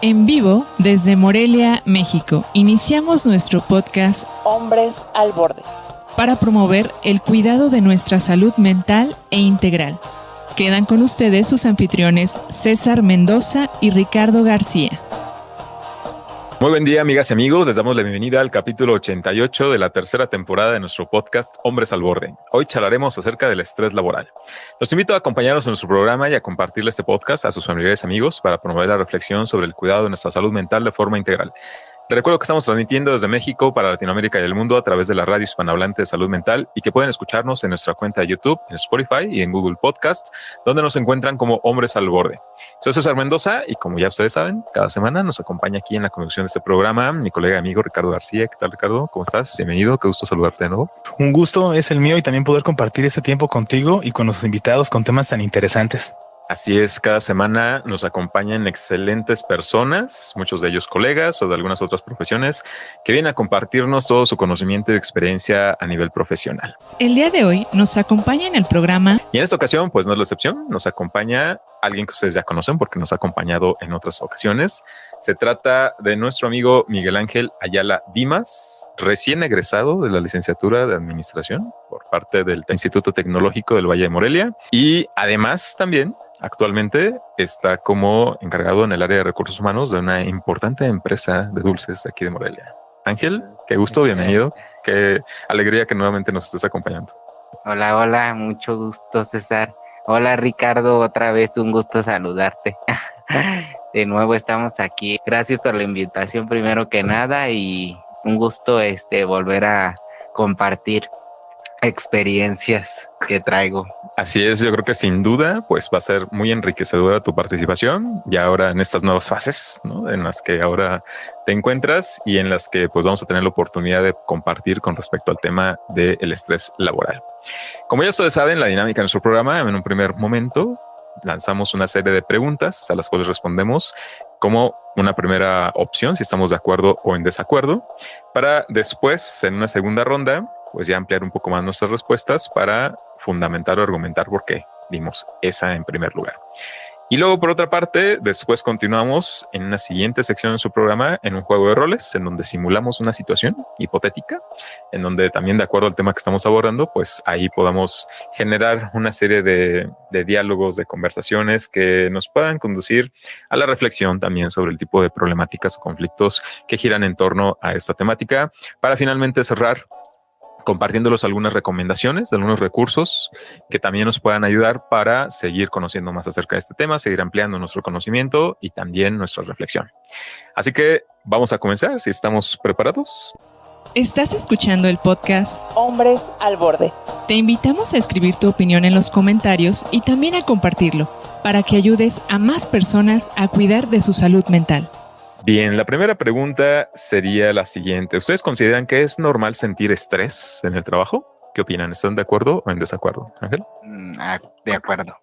En vivo desde Morelia, México, iniciamos nuestro podcast Hombres al Borde para promover el cuidado de nuestra salud mental e integral. Quedan con ustedes sus anfitriones César Mendoza y Ricardo García. Muy buen día, amigas y amigos. Les damos la bienvenida al capítulo 88 de la tercera temporada de nuestro podcast Hombres al Borde. Hoy charlaremos acerca del estrés laboral. Los invito a acompañarnos en nuestro programa y a compartirle este podcast a sus familiares y amigos para promover la reflexión sobre el cuidado de nuestra salud mental de forma integral. Les recuerdo que estamos transmitiendo desde México para Latinoamérica y el mundo a través de la radio hispanohablante de salud mental y que pueden escucharnos en nuestra cuenta de YouTube, en Spotify y en Google Podcasts, donde nos encuentran como Hombres al Borde. Soy César Mendoza y como ya ustedes saben, cada semana nos acompaña aquí en la conducción de este programa mi colega y amigo Ricardo García. ¿Qué tal, Ricardo? ¿Cómo estás? Bienvenido. Qué gusto saludarte de nuevo. Un gusto es el mío y también poder compartir este tiempo contigo y con los invitados con temas tan interesantes. Así es, cada semana nos acompañan excelentes personas, muchos de ellos colegas o de algunas otras profesiones, que vienen a compartirnos todo su conocimiento y experiencia a nivel profesional. El día de hoy nos acompaña en el programa. Y en esta ocasión, pues no es la excepción, nos acompaña alguien que ustedes ya conocen porque nos ha acompañado en otras ocasiones. Se trata de nuestro amigo Miguel Ángel Ayala Dimas, recién egresado de la licenciatura de Administración por parte del Instituto Tecnológico del Valle de Morelia y además también actualmente está como encargado en el área de recursos humanos de una importante empresa de dulces de aquí de Morelia. Ángel, qué gusto, bienvenido. Qué alegría que nuevamente nos estés acompañando. Hola, mucho gusto, César. Hola, Ricardo, otra vez un gusto saludarte. De nuevo estamos aquí. Gracias por la invitación primero que nada y un gusto volver a compartir experiencias que traigo. Así es, yo creo que sin duda pues va a ser muy enriquecedora tu participación y ahora en estas nuevas fases, ¿no? En las que ahora te encuentras y en las que pues vamos a tener la oportunidad de compartir con respecto al tema del estrés laboral. Como ya ustedes saben, la dinámica de nuestro programa, en un primer momento lanzamos una serie de preguntas a las cuales respondemos como una primera opción, si estamos de acuerdo o en desacuerdo, para después, en una segunda ronda, pues ya ampliar un poco más nuestras respuestas para fundamentar o argumentar por qué dimos esa en primer lugar. Y luego, por otra parte, después continuamos en una siguiente sección de su programa en un juego de roles en donde simulamos una situación hipotética, en donde también de acuerdo al tema que estamos abordando, pues ahí podamos generar una serie de diálogos, de conversaciones que nos puedan conducir a la reflexión también sobre el tipo de problemáticas o conflictos que giran en torno a esta temática, para finalmente cerrar compartiéndolos algunas recomendaciones de algunos recursos que también nos puedan ayudar para seguir conociendo más acerca de este tema, seguir ampliando nuestro conocimiento y también nuestra reflexión. Así que vamos a comenzar, si estamos preparados. Estás escuchando el podcast Hombres al Borde. Te invitamos a escribir tu opinión en los comentarios y también a compartirlo para que ayudes a más personas a cuidar de su salud mental. Bien, la primera pregunta sería la siguiente. ¿Ustedes consideran que es normal sentir estrés en el trabajo? ¿Qué opinan? ¿Están de acuerdo o en desacuerdo? Ángel. De acuerdo.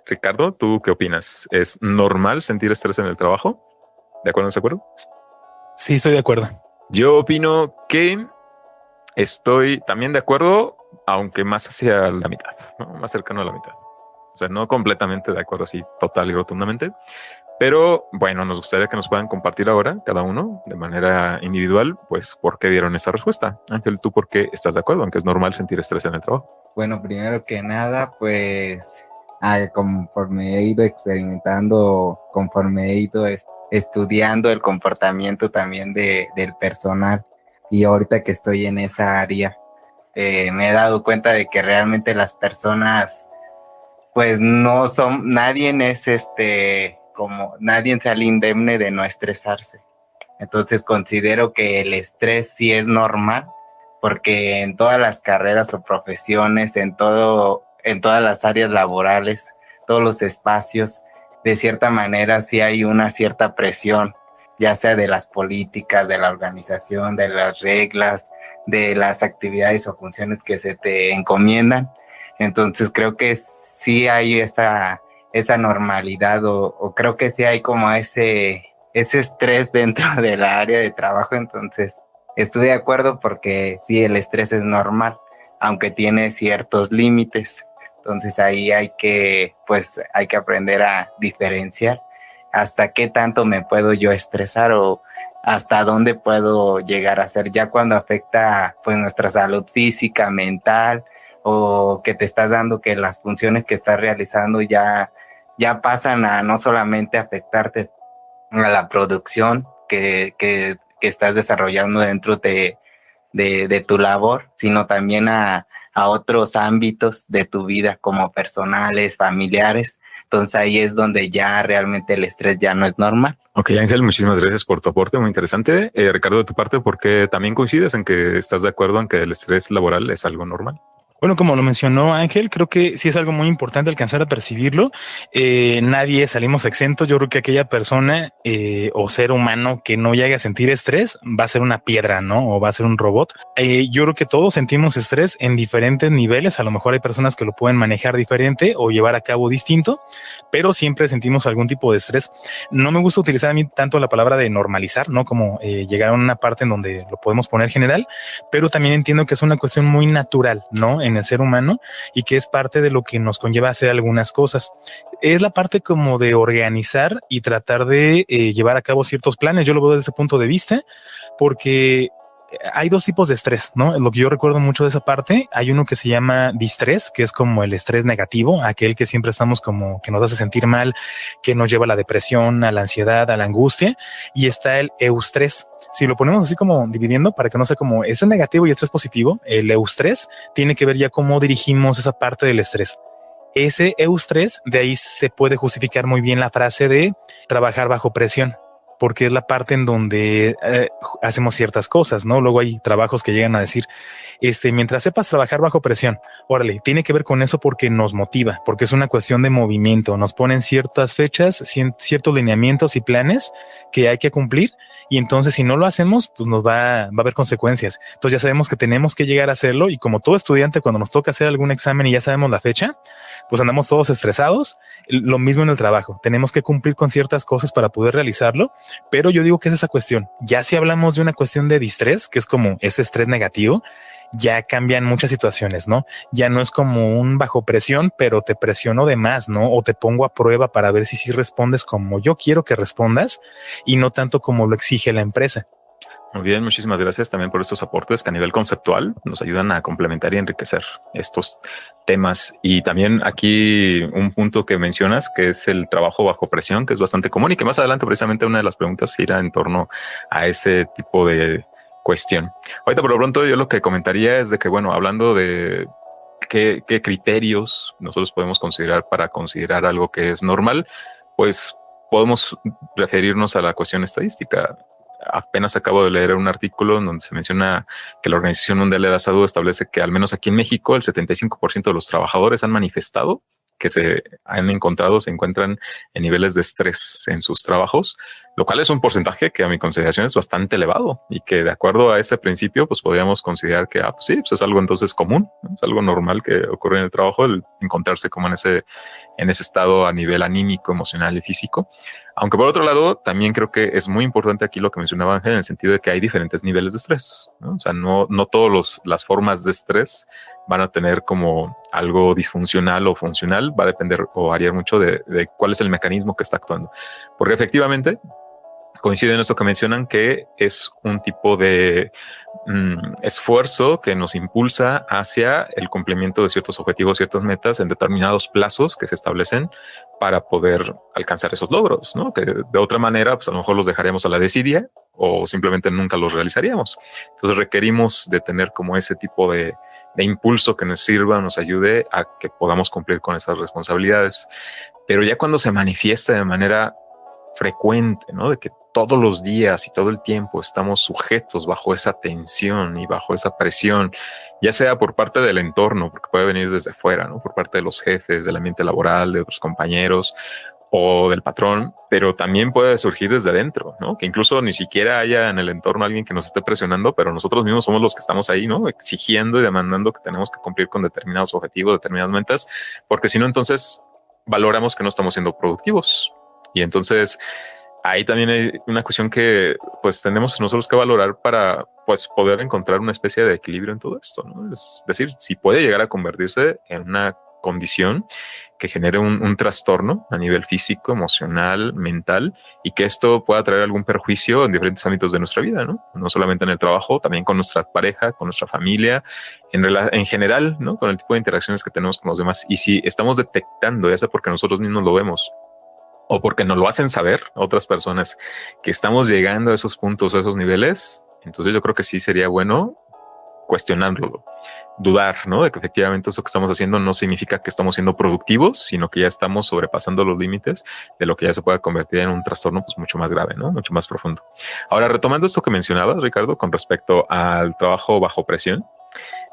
Ricardo, ¿tú qué opinas? ¿Es normal sentir estrés en el trabajo? ¿De acuerdo o en desacuerdo? Sí, estoy de acuerdo. Yo opino que estoy también de acuerdo, aunque más hacia la mitad, ¿no? Más cercano a la mitad. O sea, no completamente de acuerdo así total y rotundamente. Pero bueno, nos gustaría que nos puedan compartir ahora, cada uno, de manera individual, pues por qué dieron esa respuesta. Ángel, ¿tú por qué estás de acuerdo? Aunque es normal sentir estrés en el trabajo. Bueno, primero que nada, pues conforme he ido experimentando, conforme he ido estudiando el comportamiento también del personal y ahorita que estoy en esa área, me he dado cuenta de que realmente las personas, pues no son, nadie es como nadie sale indemne de no estresarse. Entonces considero que el estrés sí es normal, porque en todas las carreras o profesiones, en todas las áreas laborales, todos los espacios, de cierta manera sí hay una cierta presión, ya sea de las políticas, de la organización, de las reglas, de las actividades o funciones que se te encomiendan. Entonces creo que sí hay esa normalidad o creo que sí hay como ese estrés dentro de la área de trabajo. Entonces estoy de acuerdo porque sí, el estrés es normal, aunque tiene ciertos límites. Entonces ahí hay que aprender a diferenciar hasta qué tanto me puedo yo estresar o hasta dónde puedo llegar a ser, ya cuando afecta pues nuestra salud física, mental, o que te estás dando que las funciones que estás realizando ya pasan a no solamente afectarte a la producción que estás desarrollando dentro de tu labor, sino también a otros ámbitos de tu vida como personales, familiares. Entonces ahí es donde ya realmente el estrés ya no es normal. Ok, Ángel, muchísimas gracias por tu aporte, muy interesante. Ricardo, de tu parte, ¿por qué también coincides en que estás de acuerdo en que el estrés laboral es algo normal? Bueno, como lo mencionó Ángel, creo que sí es algo muy importante alcanzar a percibirlo. Nadie salimos exentos. Yo creo que aquella persona o ser humano que no llegue a sentir estrés va a ser una piedra, ¿no? O va a ser un robot. Yo creo que todos sentimos estrés en diferentes niveles. A lo mejor hay personas que lo pueden manejar diferente o llevar a cabo distinto, pero siempre sentimos algún tipo de estrés. No me gusta utilizar a mí tanto la palabra de normalizar, ¿no? Como llegar a una parte en donde lo podemos poner general, pero también entiendo que es una cuestión muy natural, ¿no? En el ser humano y que es parte de lo que nos conlleva a hacer algunas cosas. Es la parte como de organizar y tratar de llevar a cabo ciertos planes. Yo lo veo desde ese punto de vista porque hay dos tipos de estrés, ¿no? Lo que yo recuerdo mucho de esa parte, hay uno que se llama distrés, que es como el estrés negativo, aquel que siempre estamos como que nos hace sentir mal, que nos lleva a la depresión, a la ansiedad, a la angustia, y está el eustrés. Si lo ponemos así como dividiendo para que no sea como estrés negativo y estrés positivo, el eustrés tiene que ver ya cómo dirigimos esa parte del estrés. Ese eustrés, de ahí se puede justificar muy bien la frase de trabajar bajo presión, porque es la parte en donde hacemos ciertas cosas, ¿no? Luego hay trabajos que llegan a decir, mientras sepas trabajar bajo presión, órale, tiene que ver con eso porque nos motiva, porque es una cuestión de movimiento, nos ponen ciertas fechas, ciertos lineamientos y planes que hay que cumplir, y entonces si no lo hacemos, pues nos va a haber consecuencias. Entonces ya sabemos que tenemos que llegar a hacerlo, y como todo estudiante, cuando nos toca hacer algún examen y ya sabemos la fecha, pues andamos todos estresados. Lo mismo en el trabajo, tenemos que cumplir con ciertas cosas para poder realizarlo, pero yo digo que es esa cuestión. Ya si hablamos de una cuestión de distrés, que es como ese estrés negativo, ya cambian muchas situaciones, ¿no? Ya no es como un bajo presión, pero te presiono de más, ¿no? O te pongo a prueba para ver si respondes como yo quiero que respondas y no tanto como lo exige la empresa. Muy bien, muchísimas gracias también por estos aportes que a nivel conceptual nos ayudan a complementar y enriquecer estos temas. Y también aquí un punto que mencionas, que es el trabajo bajo presión, que es bastante común y que más adelante precisamente una de las preguntas irá en torno a ese tipo de cuestión. Ahorita por lo pronto yo lo que comentaría es de que, bueno, hablando de qué criterios nosotros podemos considerar para considerar algo que es normal, pues podemos referirnos a la cuestión estadística. Apenas acabo de leer un artículo donde se menciona que la Organización Mundial de la Salud establece que al menos aquí en México el 75% de los trabajadores han manifestado que se encuentran en niveles de estrés en sus trabajos, lo cual es un porcentaje que a mi consideración es bastante elevado y que de acuerdo a ese principio pues podríamos considerar que pues sí, pues es algo entonces común, ¿no? Es algo normal que ocurre en el trabajo, el encontrarse como en ese estado a nivel anímico, emocional y físico. Aunque por otro lado, también creo que es muy importante aquí lo que mencionaba Ángel en el sentido de que hay diferentes niveles de estrés, ¿no? O sea, no todas las formas de estrés van a tener como algo disfuncional o funcional, va a depender o variar mucho de cuál es el mecanismo que está actuando. Porque efectivamente coincide en eso que mencionan, que es un tipo de esfuerzo que nos impulsa hacia el cumplimiento de ciertos objetivos, ciertas metas en determinados plazos que se establecen para poder alcanzar esos logros, ¿no? Que de otra manera, pues a lo mejor los dejaremos a la desidia o simplemente nunca los realizaríamos. Entonces requerimos de tener como ese tipo de impulso que nos sirva, nos ayude a que podamos cumplir con esas responsabilidades. Pero ya cuando se manifiesta de manera frecuente, ¿no? De que todos los días y todo el tiempo estamos sujetos bajo esa tensión y bajo esa presión, ya sea por parte del entorno, porque puede venir desde fuera, ¿no? Por parte de los jefes, del ambiente laboral, de otros compañeros o del patrón, pero también puede surgir desde dentro, ¿no? Que incluso ni siquiera haya en el entorno alguien que nos esté presionando, pero nosotros mismos somos los que estamos ahí, ¿no? Exigiendo y demandando que tenemos que cumplir con determinados objetivos, determinadas metas, porque si no, entonces valoramos que no estamos siendo productivos. Y entonces ahí también hay una cuestión que pues tenemos nosotros que valorar para pues poder encontrar una especie de equilibrio en todo esto, ¿no? Es decir, si puede llegar a convertirse en una condición que genere un trastorno a nivel físico, emocional, mental, y que esto pueda traer algún perjuicio en diferentes ámbitos de nuestra vida, ¿no? No solamente en el trabajo, también con nuestra pareja, con nuestra familia, en general, ¿no? Con el tipo de interacciones que tenemos con los demás. Y si estamos detectando, ya sea porque nosotros mismos lo vemos o porque nos lo hacen saber otras personas, que estamos llegando a esos puntos, a esos niveles, entonces yo creo que sí sería bueno cuestionarlo, dudar, ¿no? De que efectivamente eso que estamos haciendo no significa que estamos siendo productivos, sino que ya estamos sobrepasando los límites de lo que ya se pueda convertir en un trastorno pues mucho más grave, ¿no? Mucho más profundo. Ahora, retomando esto que mencionabas, Ricardo, con respecto al trabajo bajo presión,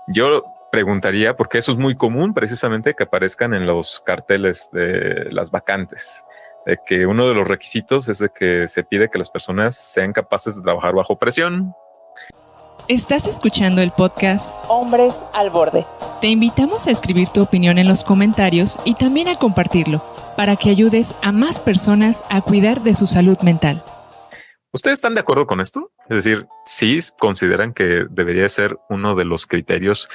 yo preguntaría, porque eso es muy común precisamente que aparezcan en los carteles de las vacantes, de que uno de los requisitos es de que se pide que las personas sean capaces de trabajar bajo presión. Estás escuchando el podcast Hombres al Borde. Te invitamos a escribir tu opinión en los comentarios y también a compartirlo para que ayudes a más personas a cuidar de su salud mental. ¿Ustedes están de acuerdo con esto? Es decir, ¿sí consideran que debería ser uno de los criterios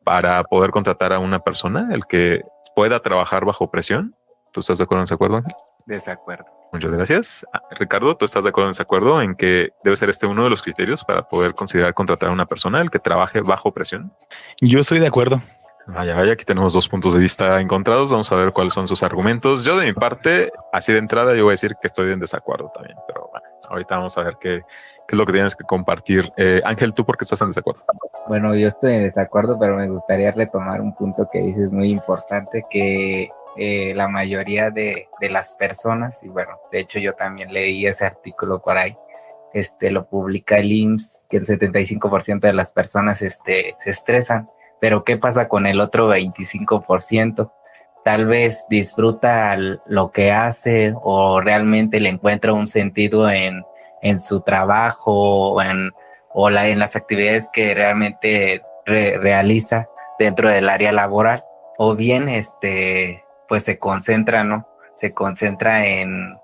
para poder contratar a una persona el que pueda trabajar bajo presión? ¿Tú estás de acuerdo en ese acuerdo, Ángel? Desacuerdo. Muchas gracias. Ricardo, ¿tú estás de acuerdo en desacuerdo en que debe ser uno de los criterios para poder considerar contratar a una persona el que trabaje bajo presión? Yo estoy de acuerdo. Vaya, aquí tenemos dos puntos de vista encontrados. Vamos a ver cuáles son sus argumentos. Yo de mi parte, así de entrada, yo voy a decir que estoy en desacuerdo también, pero bueno, ahorita vamos a ver qué es lo que tienes que compartir. Ángel, ¿tú por qué estás en desacuerdo? Bueno, yo estoy en desacuerdo, pero me gustaría retomar un punto que dices muy importante, que la mayoría de las personas, y bueno, de hecho yo también leí ese artículo por ahí, lo publica el IMSS, que el 75% de las personas se estresan, pero ¿qué pasa con el otro 25%? Tal vez disfruta lo que hace o realmente le encuentra un sentido en su trabajo o en las actividades que realmente realiza dentro del área laboral, o bien pues se concentra, ¿no? Se concentra en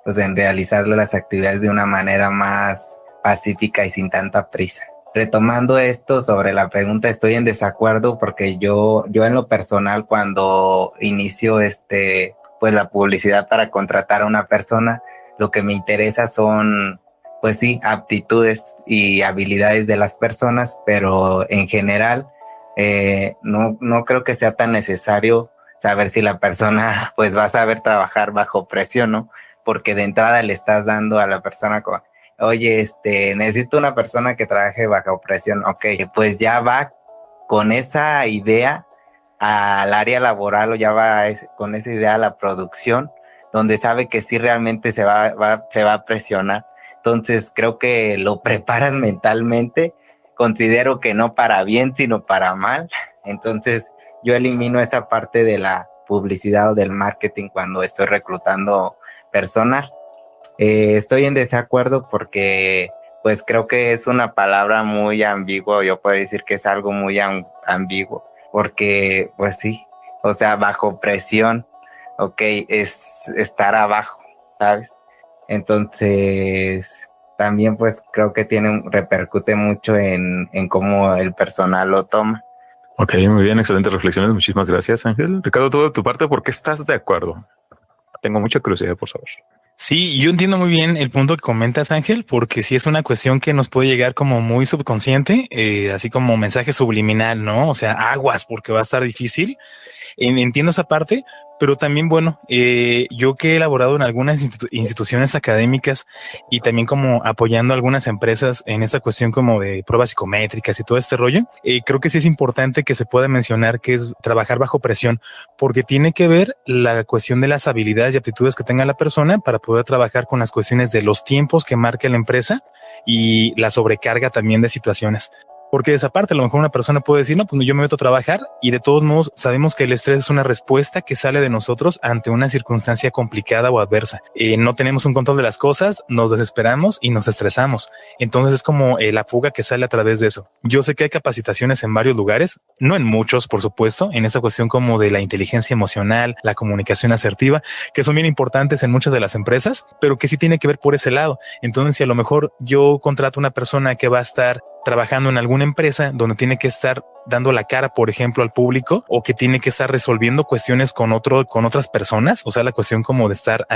realizar las actividades de una manera más pacífica y sin tanta prisa. Retomando esto sobre la pregunta, estoy en desacuerdo porque yo en lo personal, cuando inicio pues la publicidad para contratar a una persona, lo que me interesa son, pues sí, aptitudes y habilidades de las personas, pero en general no creo que sea tan necesario saber si la persona pues va a saber trabajar bajo presión, ¿no? Porque de entrada le estás dando a la persona como, oye, necesito una persona que trabaje bajo presión. Ok, pues ya va con esa idea al área laboral o ya va con esa idea a la producción, donde sabe que sí realmente se va a presionar. Entonces creo que lo preparas mentalmente, considero que no para bien, sino para mal. Entonces yo elimino esa parte de la publicidad o del marketing cuando estoy reclutando personal. Estoy en desacuerdo porque pues creo que es una palabra muy ambigua, yo puedo decir que es algo muy ambiguo, porque pues sí, o sea, bajo presión, ok, es estar abajo, ¿sabes? Entonces también pues creo que repercute mucho en cómo el personal lo toma. Ok, muy bien, excelentes reflexiones. Muchísimas gracias, Ángel. Ricardo, tú de tu parte, ¿por qué estás de acuerdo? Tengo mucha curiosidad por saber. Sí, yo entiendo muy bien el punto que comentas, Ángel, porque sí es una cuestión que nos puede llegar como muy subconsciente, así como mensaje subliminal, ¿no? O sea, aguas, porque va a estar difícil. Entiendo esa parte, pero también, bueno, yo que he elaborado en algunas instituciones académicas y también como apoyando a algunas empresas en esta cuestión como de pruebas psicométricas y todo este rollo, creo que sí es importante que se pueda mencionar que es trabajar bajo presión, porque tiene que ver la cuestión de las habilidades y aptitudes que tenga la persona para poder trabajar con las cuestiones de los tiempos que marque la empresa y la sobrecarga también de situaciones. Porque esa parte, a lo mejor una persona puede decir, no, pues yo me meto a trabajar y de todos modos sabemos que el estrés es una respuesta que sale de nosotros ante una circunstancia complicada o adversa. No tenemos un control de las cosas, nos desesperamos y nos estresamos. Entonces es como la fuga que sale a través de eso. Yo sé que hay capacitaciones en varios lugares, no en muchos, por supuesto, en esta cuestión como de la inteligencia emocional, la comunicación asertiva, que son bien importantes en muchas de las empresas, pero que sí tiene que ver por ese lado. Entonces, si a lo mejor yo contrato una persona que va a estar trabajando en alguna empresa donde tiene que estar dando la cara, por ejemplo, al público, o que tiene que estar resolviendo cuestiones con otras personas, o sea, la cuestión como de estar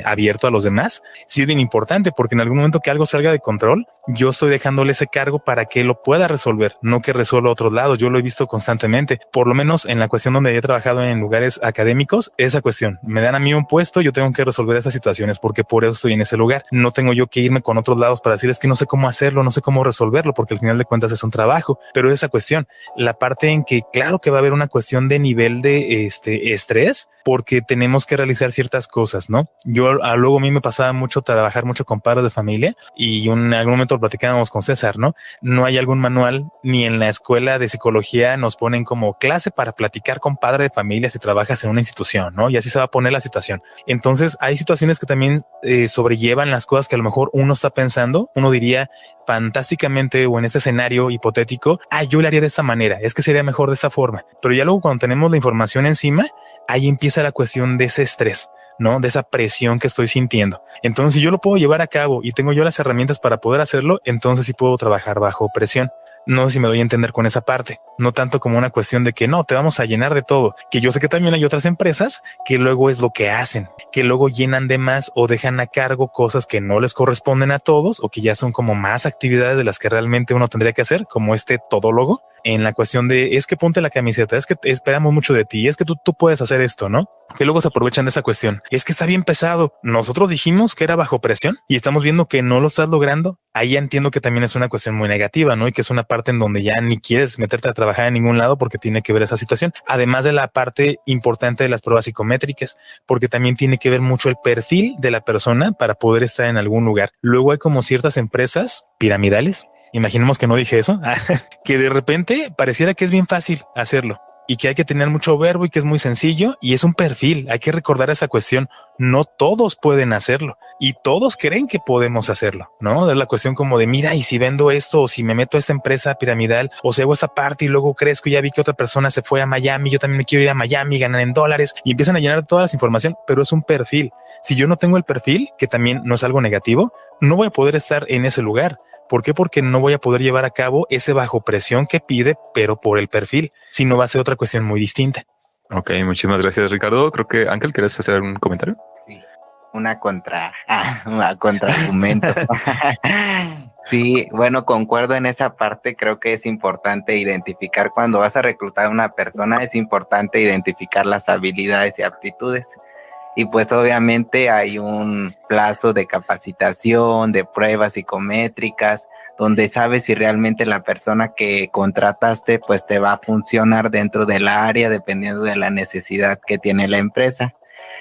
abierto a los demás, sí es bien importante, porque en algún momento que algo salga de control, yo estoy dejándole ese cargo para que lo pueda resolver, no que resuelva a otros lados. Yo lo he visto constantemente, por lo menos en la cuestión donde he trabajado en lugares académicos, esa cuestión, me dan a mí un puesto, yo tengo que resolver esas situaciones porque por eso estoy en ese lugar. No tengo yo que irme con otros lados para decir es que no sé cómo hacerlo, no sé cómo resolverlo, porque al final de cuentas es un trabajo, pero esa cuestión, la parte en que claro que va a haber una cuestión de nivel de estrés, porque tenemos que realizar ciertas cosas, ¿no? Yo luego a mí me pasaba mucho trabajar mucho con padres de familia y en algún momento lo platicábamos con César, ¿no? No hay algún manual ni en la escuela de psicología nos ponen como clase para platicar con padre de familia si trabajas en una institución, ¿no? Y así se va a poner la situación. Entonces hay situaciones que también sobrellevan las cosas que a lo mejor uno está pensando, uno diría fantásticamente o en ese escenario hipotético, yo le haría de esta manera, es que sería mejor de esta forma. Pero ya luego cuando tenemos la información encima, ahí empieza la cuestión de ese estrés, ¿no? De esa presión que estoy sintiendo. Entonces, si yo lo puedo llevar a cabo y tengo yo las herramientas para poder hacerlo, entonces sí puedo trabajar bajo presión. No sé si me doy a entender con esa parte, no tanto como una cuestión de que no, te vamos a llenar de todo, que yo sé que también hay otras empresas que luego es lo que hacen, que luego llenan de más o dejan a cargo cosas que no les corresponden a todos o que ya son como más actividades de las que realmente uno tendría que hacer, como este todólogo, en la cuestión de es que ponte la camiseta, es que esperamos mucho de ti, es que tú puedes hacer esto, ¿no? Que luego se aprovechan de esa cuestión. Es que está bien pesado. Nosotros dijimos que era bajo presión y estamos viendo que no lo estás logrando. Ahí ya entiendo que también es una cuestión muy negativa, ¿no? Y que es una parte en donde ya ni quieres meterte a trabajar en ningún lado porque tiene que ver esa situación. Además de la parte importante de las pruebas psicométricas, porque también tiene que ver mucho el perfil de la persona para poder estar en algún lugar. Luego hay como ciertas empresas piramidales. Imaginemos que no dije eso, que de repente pareciera que es bien fácil hacerlo y que hay que tener mucho verbo y que es muy sencillo y es un perfil. Hay que recordar esa cuestión. No todos pueden hacerlo y todos creen que podemos hacerlo, ¿no? Es la cuestión como de mira, y si vendo esto o si me meto a esta empresa piramidal o si hago esta parte y luego crezco y ya vi que otra persona se fue a Miami, yo también me quiero ir a Miami, ganar en dólares y empiezan a llenar toda la información, pero es un perfil. Si yo no tengo el perfil, que también no es algo negativo, no voy a poder estar en ese lugar. ¿Por qué? Porque no voy a poder llevar a cabo ese bajo presión que pide, pero por el perfil, si no va a ser otra cuestión muy distinta. Ok, muchísimas gracias, Ricardo. Creo que Ángel, ¿quieres hacer un comentario? Sí, un contraargumento. Sí, bueno, concuerdo en esa parte. Creo que es importante identificar cuando vas a reclutar a una persona, es importante identificar las habilidades y aptitudes. Y pues obviamente hay un plazo de capacitación, de pruebas psicométricas, donde sabes si realmente la persona que contrataste pues te va a funcionar dentro del área dependiendo de la necesidad que tiene la empresa.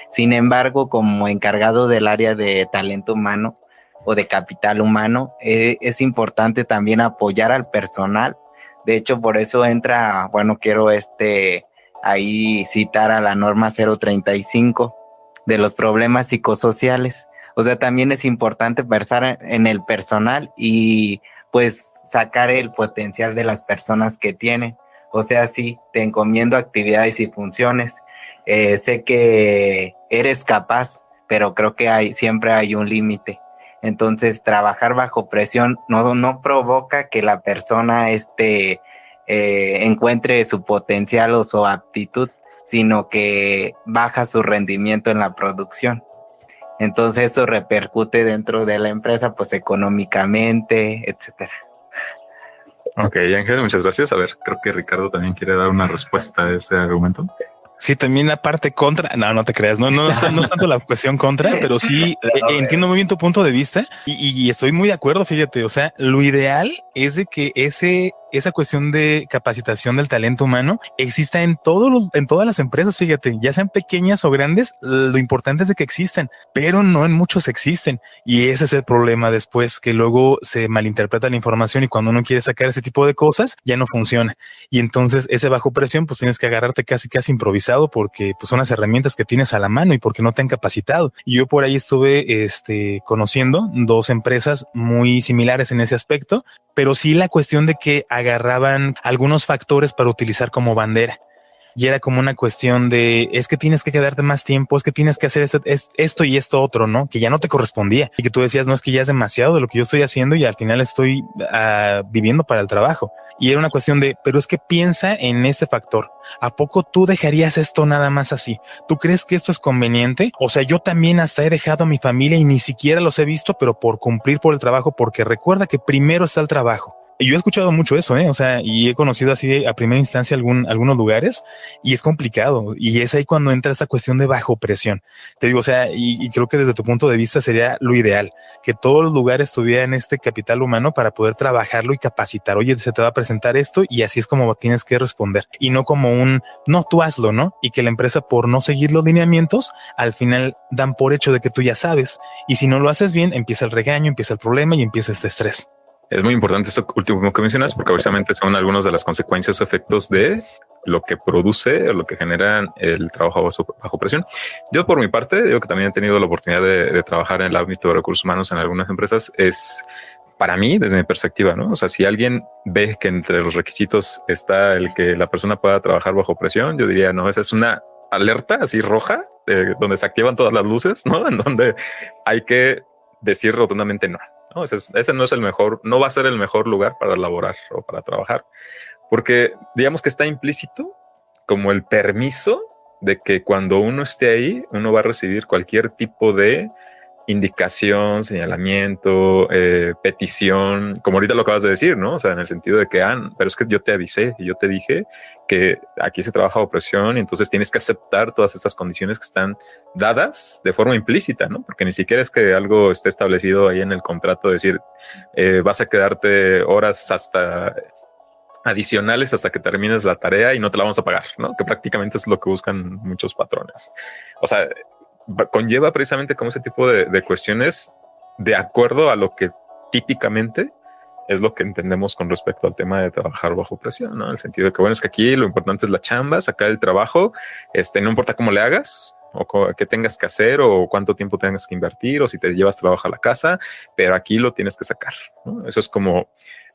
Sin embargo, como encargado del área de talento humano o de capital humano, es importante también apoyar al personal. De hecho, por eso entra, bueno, quiero ahí citar a la norma 035 de los problemas psicosociales. O sea, también es importante pensar en el personal y pues sacar el potencial de las personas que tienen. O sea, sí, te encomiendo actividades y funciones. Sé que eres capaz, pero creo que siempre hay un límite. Entonces, trabajar bajo presión no provoca que la persona encuentre su potencial o su aptitud, sino que baja su rendimiento en la producción. Entonces eso repercute dentro de la empresa, pues económicamente, etcétera. Ok, Ángel, muchas gracias. A ver, creo que Ricardo también quiere dar una respuesta a ese argumento. Sí, también la parte contra, no te creas, no tanto la cuestión contra, pero sí entiendo muy bien tu punto de vista y estoy muy de acuerdo, fíjate, o sea, lo ideal es de que esa cuestión de capacitación del talento humano exista en todas las empresas, fíjate, ya sean pequeñas o grandes, lo importante es de que existen, pero no en muchos existen y ese es el problema después, que luego se malinterpreta la información y cuando uno quiere sacar ese tipo de cosas ya no funciona y entonces ese bajo presión pues tienes que agarrarte casi improvisado porque pues son las herramientas que tienes a la mano y porque no te han capacitado. Y yo por ahí estuve conociendo dos empresas muy similares en ese aspecto, pero sí la cuestión de que agarraban algunos factores para utilizar como bandera. y era como una cuestión de es que tienes que quedarte más tiempo, es que tienes que hacer esto y esto otro, ¿no? Que ya no te correspondía y que tú decías, no, es que ya es demasiado de lo que yo estoy haciendo y al final estoy viviendo para el trabajo. Y era una cuestión de, pero es que piensa en este factor. ¿A poco tú dejarías esto nada más así? ¿Tú crees que esto es conveniente? O sea, yo también hasta he dejado a mi familia y ni siquiera los he visto, pero por cumplir por el trabajo, porque recuerda que primero está el trabajo. Y yo he escuchado mucho eso, o sea, y he conocido así a primera instancia algunos lugares y es complicado. Y es ahí cuando entra esta cuestión de bajo presión. Te digo, o sea, y creo que desde tu punto de vista sería lo ideal, que todos los lugares tuvieran este capital humano para poder trabajarlo y capacitar. Oye, se te va a presentar esto y así es como tienes que responder. Y no como no, tú hazlo, ¿no? Y que la empresa por no seguir los lineamientos, al final dan por hecho de que tú ya sabes. Y si no lo haces bien, empieza el regaño, empieza el problema y empieza este estrés. Es muy importante esto último que mencionas, porque precisamente son algunos de las consecuencias o efectos de lo que produce o lo que genera el trabajo bajo presión. Yo, por mi parte, digo que también he tenido la oportunidad de trabajar en el ámbito de recursos humanos en algunas empresas. Es para mí, desde mi perspectiva, ¿no? O sea, si alguien ve que entre los requisitos está el que la persona pueda trabajar bajo presión, yo diría, no, esa es una alerta así roja, donde se activan todas las luces, ¿no? En donde hay que decir rotundamente no. No, ese no es el mejor, no va a ser el mejor lugar para laborar o para trabajar, porque digamos que está implícito como el permiso de que cuando uno esté ahí, uno va a recibir cualquier tipo de indicación, señalamiento, petición, como ahorita lo acabas de decir, ¿no? O sea, en el sentido de que, pero es que yo te avisé y yo te dije que aquí se trabaja bajo presión y entonces tienes que aceptar todas estas condiciones que están dadas de forma implícita, ¿no? Porque ni siquiera es que algo esté establecido ahí en el contrato, decir, vas a quedarte horas adicionales hasta que termines la tarea y no te la vamos a pagar, ¿no? Que prácticamente es lo que buscan muchos patrones. O sea, conlleva precisamente como ese tipo de cuestiones de acuerdo a lo que típicamente es lo que entendemos con respecto al tema de trabajar bajo presión, ¿no? En el sentido de que, bueno, es que aquí lo importante es la chamba, sacar el trabajo, no importa cómo le hagas o qué tengas que hacer o cuánto tiempo tengas que invertir o si te llevas trabajo a la casa, pero aquí lo tienes que sacar, ¿no? Eso es como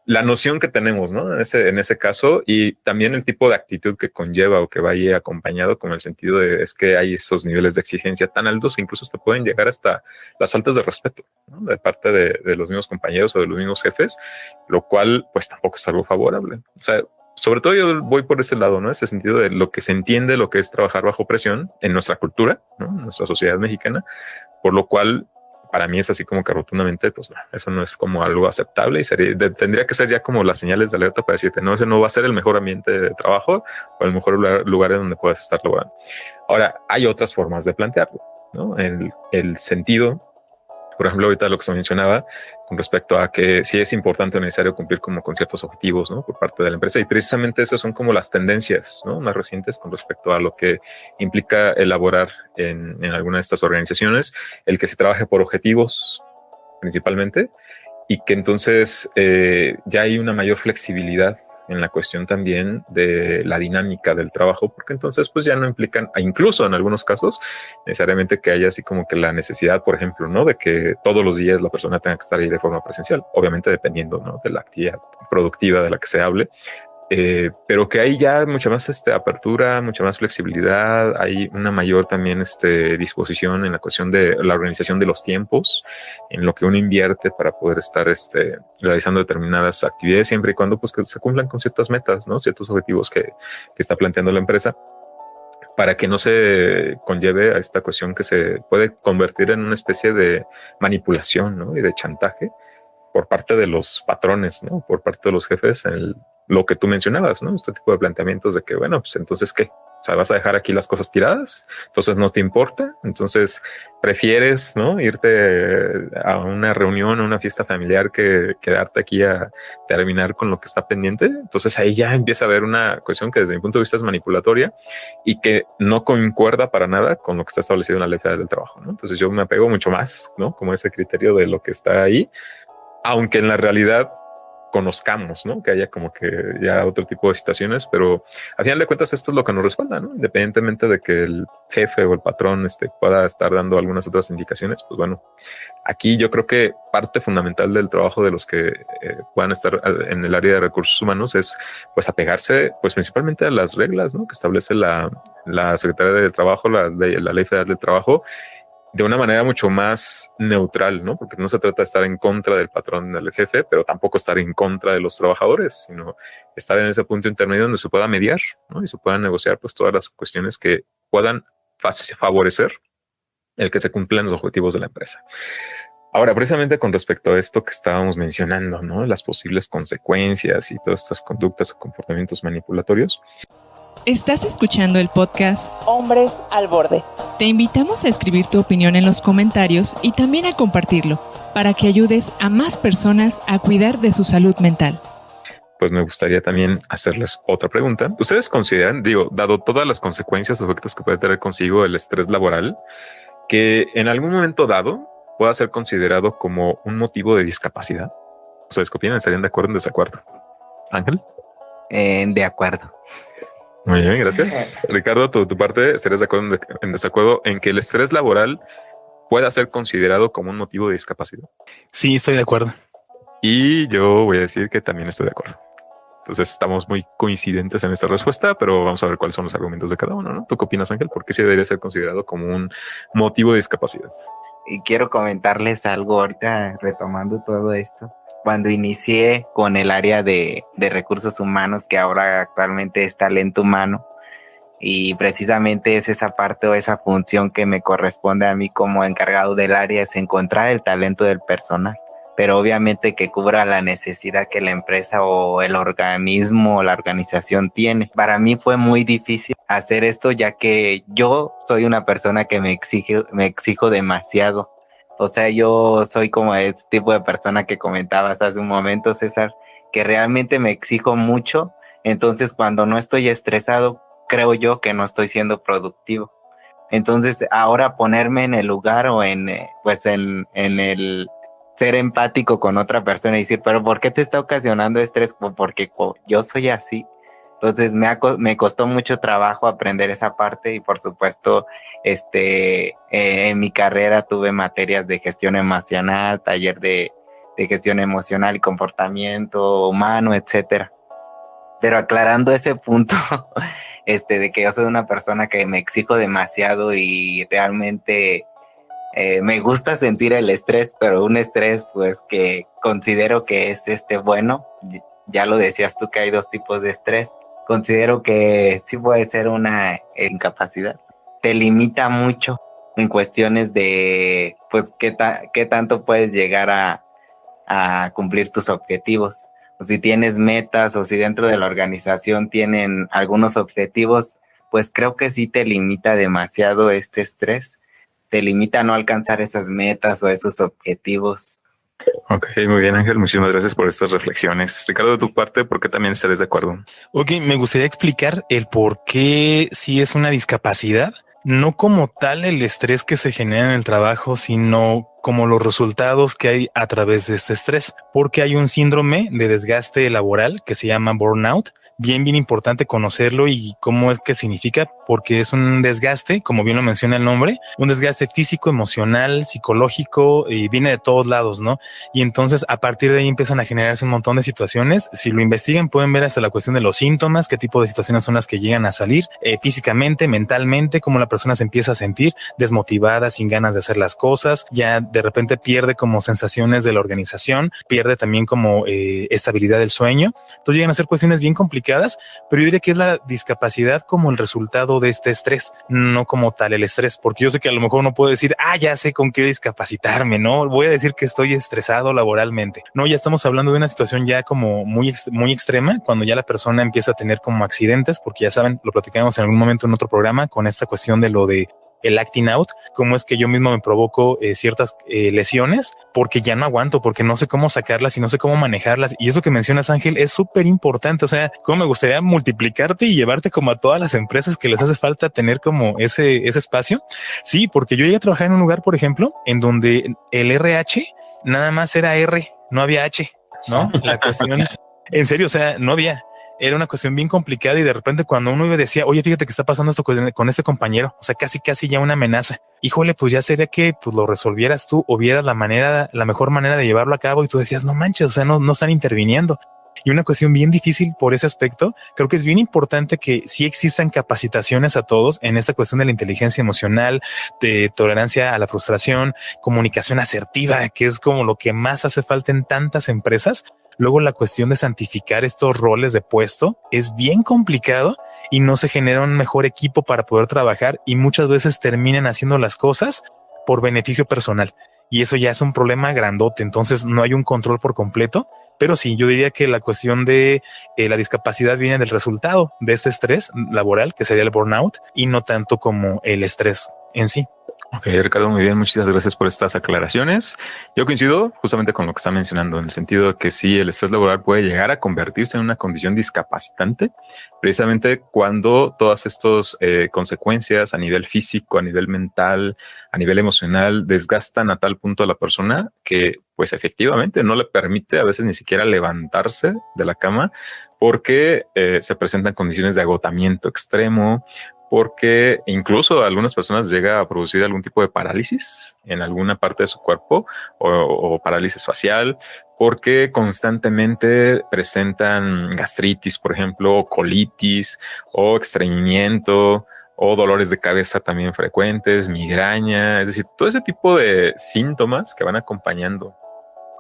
la noción que tenemos, ¿no? En ese caso, y también el tipo de actitud que conlleva o que va ahí acompañado, con el sentido de es que hay esos niveles de exigencia tan altos que incluso te pueden llegar hasta las faltas de respeto, ¿no? De parte de los mismos compañeros o de los mismos jefes, lo cual pues tampoco es algo favorable. O sea, sobre todo yo voy por ese lado, ¿no? Ese sentido de lo que se entiende, lo que es trabajar bajo presión en nuestra cultura, ¿no? En nuestra sociedad mexicana, por lo cual para mí es así como que rotundamente, pues no, eso no es como algo aceptable y tendría que ser ya como las señales de alerta para decirte, no, ese no va a ser el mejor ambiente de trabajo o el mejor lugar en donde puedas estar laborando. Ahora, hay otras formas de plantearlo, ¿no? El sentido, por ejemplo, ahorita lo que se mencionaba con respecto a que sí es importante o necesario cumplir como con ciertos objetivos, ¿no? Por parte de la empresa, y precisamente esas son como las tendencias, ¿no? Más recientes con respecto a lo que implica elaborar en alguna de estas organizaciones, el que se trabaje por objetivos principalmente y que entonces ya hay una mayor flexibilidad en la cuestión también de la dinámica del trabajo, porque entonces pues ya no implican, incluso en algunos casos, necesariamente que haya así como que la necesidad, por ejemplo, ¿no? De que todos los días la persona tenga que estar ahí de forma presencial, obviamente dependiendo, ¿no? De la actividad productiva de la que se hable, pero que hay ya mucha más apertura, mucha más flexibilidad, hay una mayor también disposición en la cuestión de la organización de los tiempos, en lo que uno invierte para poder estar realizando determinadas actividades, siempre y cuando pues que se cumplan con ciertas metas, ¿no? Ciertos objetivos que está planteando la empresa, para que no se conlleve a esta cuestión que se puede convertir en una especie de manipulación, ¿no? Y de chantaje por parte de los patrones, ¿no? Por parte de los jefes, lo que tú mencionabas, ¿no? Este tipo de planteamientos de que, bueno, pues entonces, ¿qué? O sea, vas a dejar aquí las cosas tiradas, entonces no te importa, entonces prefieres, ¿no? Irte a una reunión, a una fiesta familiar que quedarte aquí a terminar con lo que está pendiente. Entonces ahí ya empieza a haber una cuestión que desde mi punto de vista es manipulatoria y que no concuerda para nada con lo que está establecido en la Ley Federal del Trabajo, ¿no? Entonces yo me apego mucho más, ¿no? Como ese criterio de lo que está ahí, aunque en la realidad conozcamos, ¿no? Que haya como que ya otro tipo de situaciones, pero al final de cuentas esto es lo que nos respalda, ¿no? Independientemente de que el jefe o el patrón pueda estar dando algunas otras indicaciones, pues bueno, aquí yo creo que parte fundamental del trabajo de los que puedan estar en el área de recursos humanos es pues apegarse pues principalmente a las reglas, ¿no? Que establece la Secretaría del Trabajo, la Ley Federal del Trabajo, de una manera mucho más neutral, ¿no? Porque no se trata de estar en contra del patrón del jefe, pero tampoco estar en contra de los trabajadores, sino estar en ese punto intermedio donde se pueda mediar, ¿no? Y se puedan negociar pues todas las cuestiones que puedan favorecer el que se cumplan los objetivos de la empresa. Ahora, precisamente con respecto a esto que estábamos mencionando, ¿no? Las posibles consecuencias y todas estas conductas o comportamientos manipulatorios. Estás escuchando el podcast Hombres al Borde. Te invitamos a escribir tu opinión en los comentarios y también a compartirlo para que ayudes a más personas a cuidar de su salud mental. Pues me gustaría también hacerles otra pregunta. ¿Ustedes consideran, dado todas las consecuencias o efectos que puede tener consigo el estrés laboral, que en algún momento dado pueda ser considerado como un motivo de discapacidad? ¿Ustedes qué opinan? ¿Estarían de acuerdo o en desacuerdo? Ángel. De acuerdo. Muy bien, gracias. Ricardo, tu parte, ¿estarías de acuerdo en desacuerdo en que el estrés laboral pueda ser considerado como un motivo de discapacidad? Sí, estoy de acuerdo. Y yo voy a decir que también estoy de acuerdo. Entonces estamos muy coincidentes en esta respuesta, pero vamos a ver cuáles son los argumentos de cada uno, ¿no? ¿Tú qué opinas, Ángel? ¿Por qué sí debería ser considerado como un motivo de discapacidad? Y quiero comentarles algo ahorita, retomando todo esto. Cuando inicié con el área de recursos humanos, que ahora actualmente es talento humano, y precisamente es esa parte o esa función que me corresponde a mí como encargado del área, es encontrar el talento del personal, pero obviamente que cubra la necesidad que la empresa o el organismo o la organización tiene. Para mí fue muy difícil hacer esto, ya que yo soy una persona que me exijo demasiado. O sea, yo soy como este tipo de persona que comentabas hace un momento, César, que realmente me exijo mucho. Entonces, cuando no estoy estresado, creo yo que no estoy siendo productivo. Entonces, ahora ponerme en el lugar o en el ser empático con otra persona y decir, pero ¿por qué te está ocasionando estrés? Porque yo soy así. Entonces me costó mucho trabajo aprender esa parte y por supuesto en mi carrera tuve materias de gestión emocional, taller de gestión emocional y comportamiento humano, etcétera. Pero aclarando ese punto, de que yo soy una persona que me exijo demasiado y realmente me gusta sentir el estrés, pero un estrés pues que considero que es bueno. Ya lo decías tú que hay dos tipos de estrés. Considero que sí puede ser una incapacidad. Te limita mucho en cuestiones de pues qué tanto puedes llegar a cumplir tus objetivos. O si tienes metas o si dentro de la organización tienen algunos objetivos, pues creo que sí te limita demasiado este estrés. Te limita a no alcanzar esas metas o esos objetivos. Ok, muy bien, Ángel. Muchísimas gracias por estas reflexiones. Ricardo, de tu parte, ¿por qué también estarías de acuerdo? Ok, me gustaría explicar el por qué sí es una discapacidad, no como tal el estrés que se genera en el trabajo, sino como los resultados que hay a través de este estrés, porque hay un síndrome de desgaste laboral que se llama burnout. Bien importante conocerlo y cómo es que significa, porque es un desgaste, como bien lo menciona el nombre, un desgaste físico, emocional, psicológico, y viene de todos lados, ¿no? Y entonces a partir de ahí empiezan a generarse un montón de situaciones. Si lo investigan pueden ver hasta la cuestión de los síntomas, qué tipo de situaciones son las que llegan a salir físicamente, mentalmente, cómo la persona se empieza a sentir desmotivada, sin ganas de hacer las cosas, ya de repente pierde como sensaciones de la organización, pierde también como estabilidad del sueño. Entonces llegan a ser cuestiones bien complicadas, pero yo diría que es la discapacidad como el resultado de este estrés, no como tal el estrés, porque yo sé que a lo mejor no puedo decir, ya sé con qué discapacitarme, no voy a decir que estoy estresado laboralmente. No, ya estamos hablando de una situación ya como muy extrema, cuando ya la persona empieza a tener como accidentes, porque ya saben, lo platicamos en algún momento en otro programa con esta cuestión de lo de el acting out, cómo es que yo mismo me provoco ciertas lesiones porque ya no aguanto, porque no sé cómo sacarlas y no sé cómo manejarlas. Y eso que mencionas, Ángel, es súper importante. O sea, cómo me gustaría multiplicarte y llevarte como a todas las empresas que les hace falta tener como ese espacio. Sí, porque yo llegué a trabajar en un lugar, por ejemplo, en donde el RH nada más era R, no había H. ¿no? La cuestión, en serio, o sea, no había. Era una cuestión bien complicada y de repente cuando uno iba y decía, oye, fíjate que está pasando esto con este compañero, o sea, casi ya una amenaza. Híjole, pues ya sería que pues lo resolvieras tú o vieras la mejor manera de llevarlo a cabo y tú decías, no manches, o sea, no están interviniendo. Y una cuestión bien difícil por ese aspecto. Creo que es bien importante que sí existan capacitaciones a todos en esta cuestión de la inteligencia emocional, de tolerancia a la frustración, comunicación asertiva, que es como lo que más hace falta en tantas empresas. Luego la cuestión de santificar estos roles de puesto es bien complicado y no se genera un mejor equipo para poder trabajar y muchas veces terminan haciendo las cosas por beneficio personal. Y eso ya es un problema grandote. Entonces no hay un control por completo. Pero sí, yo diría que la cuestión de la discapacidad viene del resultado de este estrés laboral, que sería el burnout, y no tanto como el estrés en sí. Ok, Ricardo, muy bien. Muchas gracias por estas aclaraciones. Yo coincido justamente con lo que está mencionando, en el sentido de que sí, el estrés laboral puede llegar a convertirse en una condición discapacitante, precisamente cuando todas estas consecuencias a nivel físico, a nivel mental, a nivel emocional, desgastan a tal punto a la persona que pues efectivamente no le permite a veces ni siquiera levantarse de la cama porque se presentan condiciones de agotamiento extremo, porque incluso a algunas personas llega a producir algún tipo de parálisis en alguna parte de su cuerpo o parálisis facial, porque constantemente presentan gastritis, por ejemplo, o colitis o estreñimiento o dolores de cabeza también frecuentes, migraña, es decir, todo ese tipo de síntomas que van acompañando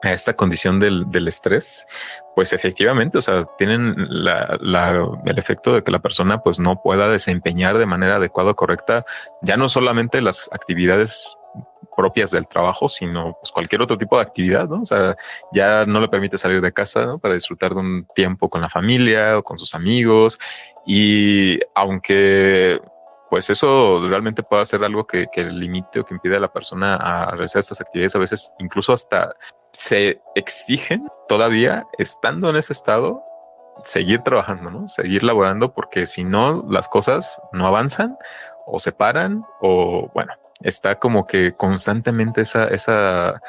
a esta condición del estrés, pues efectivamente, o sea, tienen el efecto de que la persona pues no pueda desempeñar de manera adecuada o correcta, ya no solamente las actividades propias del trabajo, sino pues cualquier otro tipo de actividad, ¿no? O sea, ya no le permite salir de casa, ¿no? Para disfrutar de un tiempo con la familia o con sus amigos. Y aunque pues eso realmente puede ser algo que limite o que impide a la persona a realizar estas actividades, a veces incluso hasta se exigen todavía, estando en ese estado, seguir trabajando, ¿no? Seguir laborando, porque si no, las cosas no avanzan o se paran o, bueno, está como que constantemente esa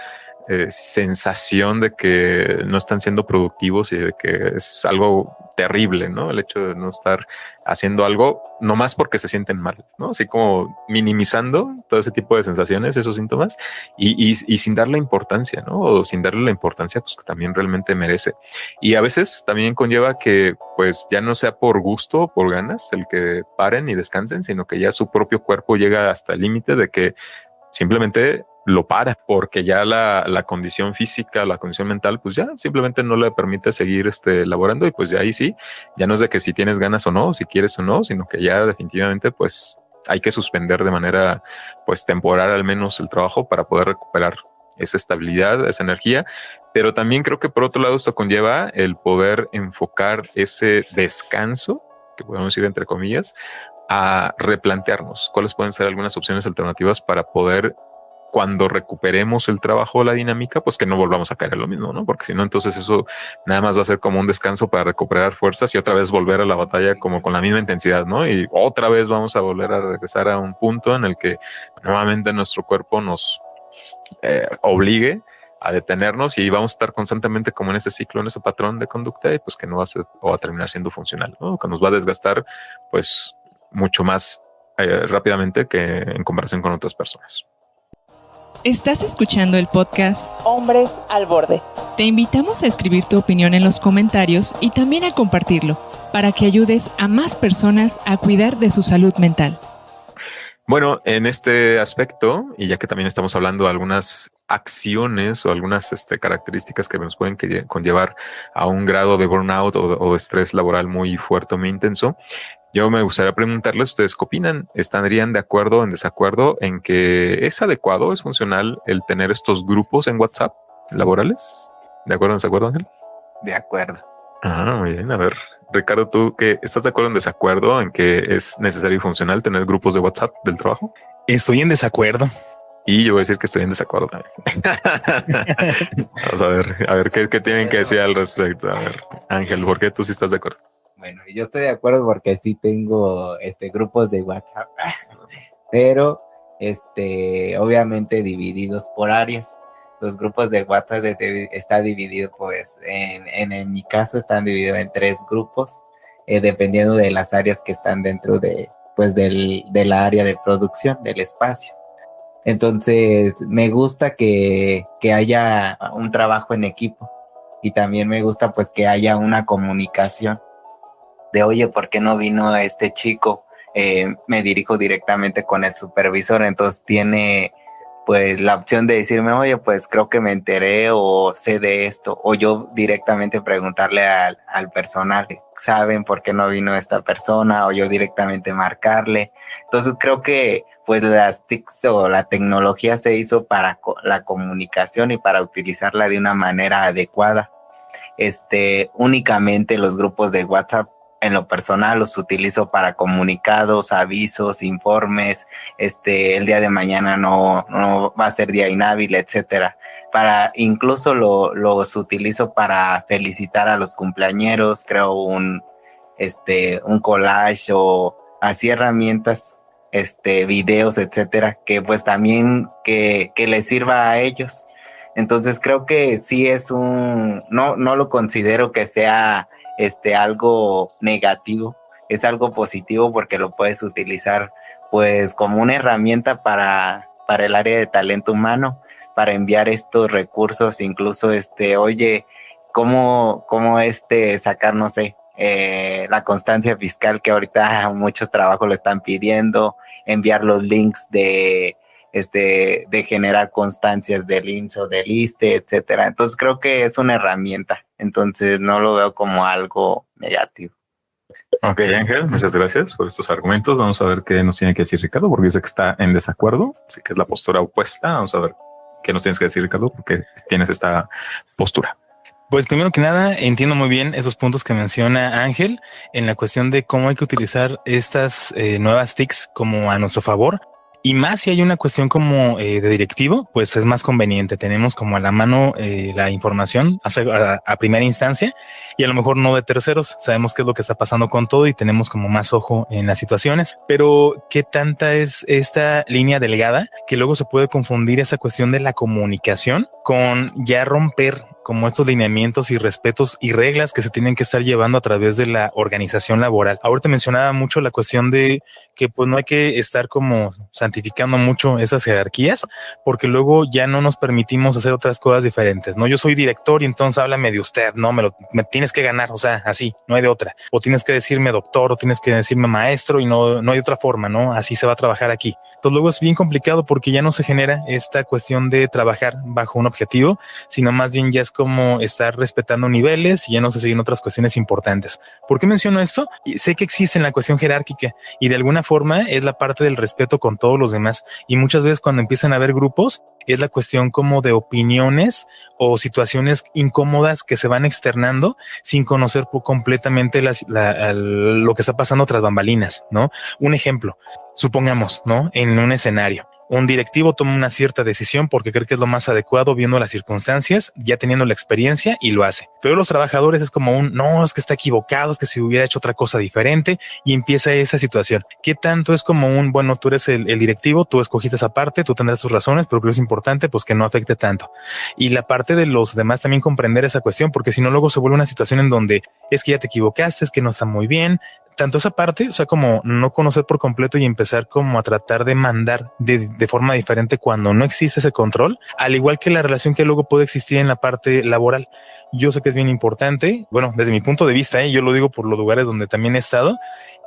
sensación de que no están siendo productivos y de que es algo terrible, ¿no? El hecho de no estar haciendo algo nomás porque se sienten mal, ¿no? Así como minimizando todo ese tipo de sensaciones, esos síntomas y sin darle importancia, ¿no? O sin darle la importancia pues que también realmente merece. Y a veces también conlleva que pues ya no sea por gusto o por ganas el que paren y descansen, sino que ya su propio cuerpo llega hasta el límite de que simplemente lo para porque ya la condición física, la condición mental, pues ya simplemente no le permite seguir laborando y pues ya ahí sí, ya no es de que si tienes ganas o no, si quieres o no, sino que ya definitivamente pues hay que suspender de manera pues temporal al menos el trabajo para poder recuperar esa estabilidad, esa energía. Pero también creo que por otro lado esto conlleva el poder enfocar ese descanso, que podemos decir entre comillas, a replantearnos cuáles pueden ser algunas opciones alternativas para poder, cuando recuperemos el trabajo o la dinámica, pues que no volvamos a caer en lo mismo, ¿no? Porque si no, entonces eso nada más va a ser como un descanso para recuperar fuerzas y otra vez volver a la batalla como con la misma intensidad, ¿no? Y otra vez vamos a volver a regresar a un punto en el que nuevamente nuestro cuerpo nos obligue a detenernos y vamos a estar constantemente como en ese ciclo, en ese patrón de conducta y pues que no va a ser o a terminar siendo funcional, ¿no? Que nos va a desgastar pues mucho más rápidamente que en comparación con otras personas. Estás escuchando el podcast Hombres al Borde. Te invitamos a escribir tu opinión en los comentarios y también a compartirlo para que ayudes a más personas a cuidar de su salud mental. Bueno, en este aspecto, y ya que también estamos hablando de algunas acciones o algunas características que nos pueden conllevar a un grado de burnout o estrés laboral muy fuerte o muy intenso, yo me gustaría preguntarles, ¿ustedes qué opinan? ¿Estarían de acuerdo o en desacuerdo en que es adecuado, es funcional el tener estos grupos en WhatsApp laborales? ¿De acuerdo o en desacuerdo, Ángel? De acuerdo. Ah, muy bien. A ver, Ricardo, ¿tú qué estás de acuerdo o en desacuerdo en que es necesario y funcional tener grupos de WhatsApp del trabajo? Estoy en desacuerdo. Y yo voy a decir que estoy en desacuerdo también. Vamos a ver qué tienen que decir al respecto. A ver, Ángel, ¿por qué tú sí estás de acuerdo? Bueno, yo estoy de acuerdo porque sí tengo grupos de WhatsApp, pero obviamente divididos por áreas. los grupos de WhatsApp está dividido, pues, en mi caso están divididos en 3 grupos, dependiendo de las áreas que están dentro de, pues, de la área de producción, del espacio. Entonces, me gusta que haya un trabajo en equipo y también me gusta, pues, que haya una comunicación de, oye, ¿por qué no vino este chico? Me dirijo directamente con el supervisor, entonces tiene pues la opción de decirme, oye, pues creo que me enteré o sé de esto, o yo directamente preguntarle al personal, ¿saben por qué no vino esta persona? O yo directamente marcarle. Entonces creo que pues las TICs o la tecnología se hizo para la comunicación y para utilizarla de una manera adecuada. Únicamente los grupos de WhatsApp, en lo personal, los utilizo para comunicados, avisos, informes, el día de mañana no va a ser día inhábil, etcétera. Incluso los utilizo para felicitar a los cumpleañeros, creo un collage o así herramientas, videos, etcétera, que pues también que les sirva a ellos. Entonces creo que sí es no lo considero que sea algo negativo, es algo positivo porque lo puedes utilizar pues como una herramienta para el área de talento humano, para enviar estos recursos, incluso oye, cómo sacar, no sé, la constancia fiscal que ahorita muchos trabajos lo están pidiendo, enviar los links de generar constancias del IMSS o del ISSSTE, etcétera. Entonces creo que es una herramienta, entonces no lo veo como algo negativo. Ok, Ángel, muchas gracias por estos argumentos. Vamos a ver qué nos tiene que decir Ricardo, porque dice que está en desacuerdo, así que es la postura opuesta. Vamos a ver qué nos tienes que decir, Ricardo, porque tienes esta postura. Pues primero que nada, entiendo muy bien esos puntos que menciona Ángel en la cuestión de cómo hay que utilizar estas nuevas TICs como a nuestro favor. Y más si hay una cuestión como de directivo, pues es más conveniente. Tenemos como a la mano la información a primera instancia y a lo mejor no de terceros. Sabemos qué es lo que está pasando con todo y tenemos como más ojo en las situaciones. Pero ¿qué tanta es esta línea delgada que luego se puede confundir esa cuestión de la comunicación con ya romper como estos lineamientos y respetos y reglas que se tienen que estar llevando a través de la organización laboral? Ahorita mencionaba mucho la cuestión de que pues no hay que estar como santificando mucho esas jerarquías, porque luego ya no nos permitimos hacer otras cosas diferentes, ¿no? Yo soy director y entonces háblame de usted, no, me tienes que ganar, o sea, así, no hay de otra. O tienes que decirme doctor, o tienes que decirme maestro y no hay otra forma, ¿no? Así se va a trabajar aquí. Entonces luego es bien complicado porque ya no se genera esta cuestión de trabajar bajo un objetivo, sino más bien ya es como estar respetando niveles y ya no se siguen otras cuestiones importantes. ¿Por qué menciono esto? Sé que existe en la cuestión jerárquica y de alguna forma es la parte del respeto con todos los demás, y muchas veces cuando empiezan a haber grupos es la cuestión como de opiniones o situaciones incómodas que se van externando sin conocer completamente lo que está pasando tras bambalinas, ¿no? Un ejemplo, supongamos, ¿no? En un escenario, un directivo toma una cierta decisión porque cree que es lo más adecuado viendo las circunstancias, ya teniendo la experiencia, y lo hace. Pero los trabajadores es como no, es que está equivocado, es que si hubiera hecho otra cosa diferente, y empieza esa situación. ¿Qué tanto es como bueno, tú eres el directivo, tú escogiste esa parte, tú tendrás tus razones, pero creo que es importante pues que no afecte tanto? Y la parte de los demás también comprender esa cuestión, porque si no luego se vuelve una situación en donde es que ya te equivocaste, es que no está muy bien. Tanto esa parte, o sea, como no conocer por completo y empezar como a tratar de mandar de forma diferente cuando no existe ese control, al igual que la relación que luego puede existir en la parte laboral. Yo sé que es bien importante, bueno, desde mi punto de vista, yo lo digo por los lugares donde también he estado,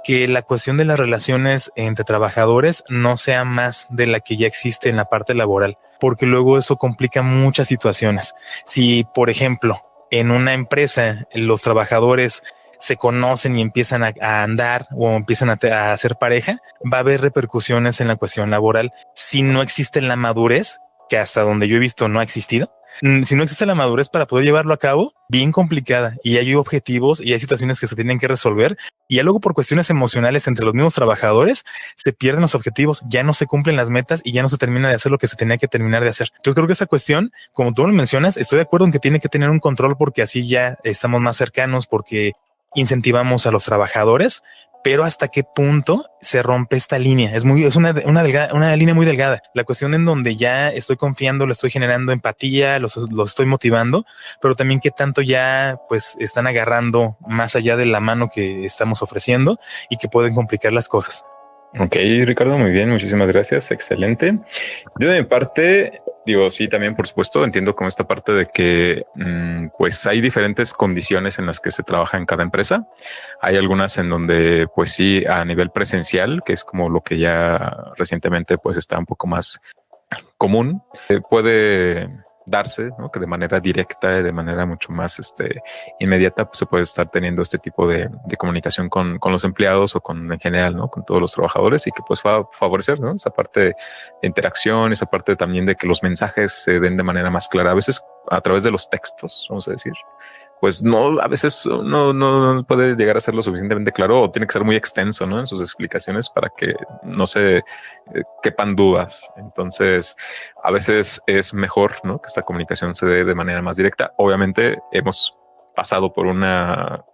que la cuestión de las relaciones entre trabajadores no sea más de la que ya existe en la parte laboral, porque luego eso complica muchas situaciones. Si, por ejemplo, en una empresa los trabajadores se conocen y empiezan a andar o empiezan a hacer pareja, va a haber repercusiones en la cuestión laboral si no existe la madurez, que hasta donde yo he visto no ha existido. Si no existe la madurez para poder llevarlo a cabo, bien complicada, y hay objetivos y hay situaciones que se tienen que resolver, y ya luego por cuestiones emocionales entre los mismos trabajadores se pierden los objetivos, ya no se cumplen las metas y ya no se termina de hacer lo que se tenía que terminar de hacer. Entonces creo que esa cuestión, como tú lo mencionas, estoy de acuerdo en que tiene que tener un control, porque así ya estamos más cercanos, porque incentivamos a los trabajadores, pero hasta qué punto se rompe esta línea. Es una línea muy delgada. La cuestión en donde ya estoy confiando, le estoy generando empatía, los estoy motivando, pero también qué tanto ya pues están agarrando más allá de la mano que estamos ofreciendo y que pueden complicar las cosas. Ok, Ricardo, muy bien, muchísimas gracias, excelente. Yo de mi parte, digo, sí, también por supuesto, entiendo como esta parte de que pues hay diferentes condiciones en las que se trabaja en cada empresa. Hay algunas en donde pues sí, a nivel presencial, que es como lo que ya recientemente pues está un poco más común, puede darse, ¿no? Que de manera directa y de manera mucho más inmediata pues se puede estar teniendo este tipo de comunicación con los empleados o con en general, ¿no? Con todos los trabajadores y que pues va a favorecer, ¿no? Esa parte de interacción, esa parte también de que los mensajes se den de manera más clara, a veces a través de los textos, vamos a decir. Pues no, a veces no puede llegar a ser lo suficientemente claro o tiene que ser muy extenso, ¿no? En sus explicaciones para que no se quepan dudas. Entonces, a veces es mejor, ¿no? Que esta comunicación se dé de manera más directa. Obviamente hemos pasado por un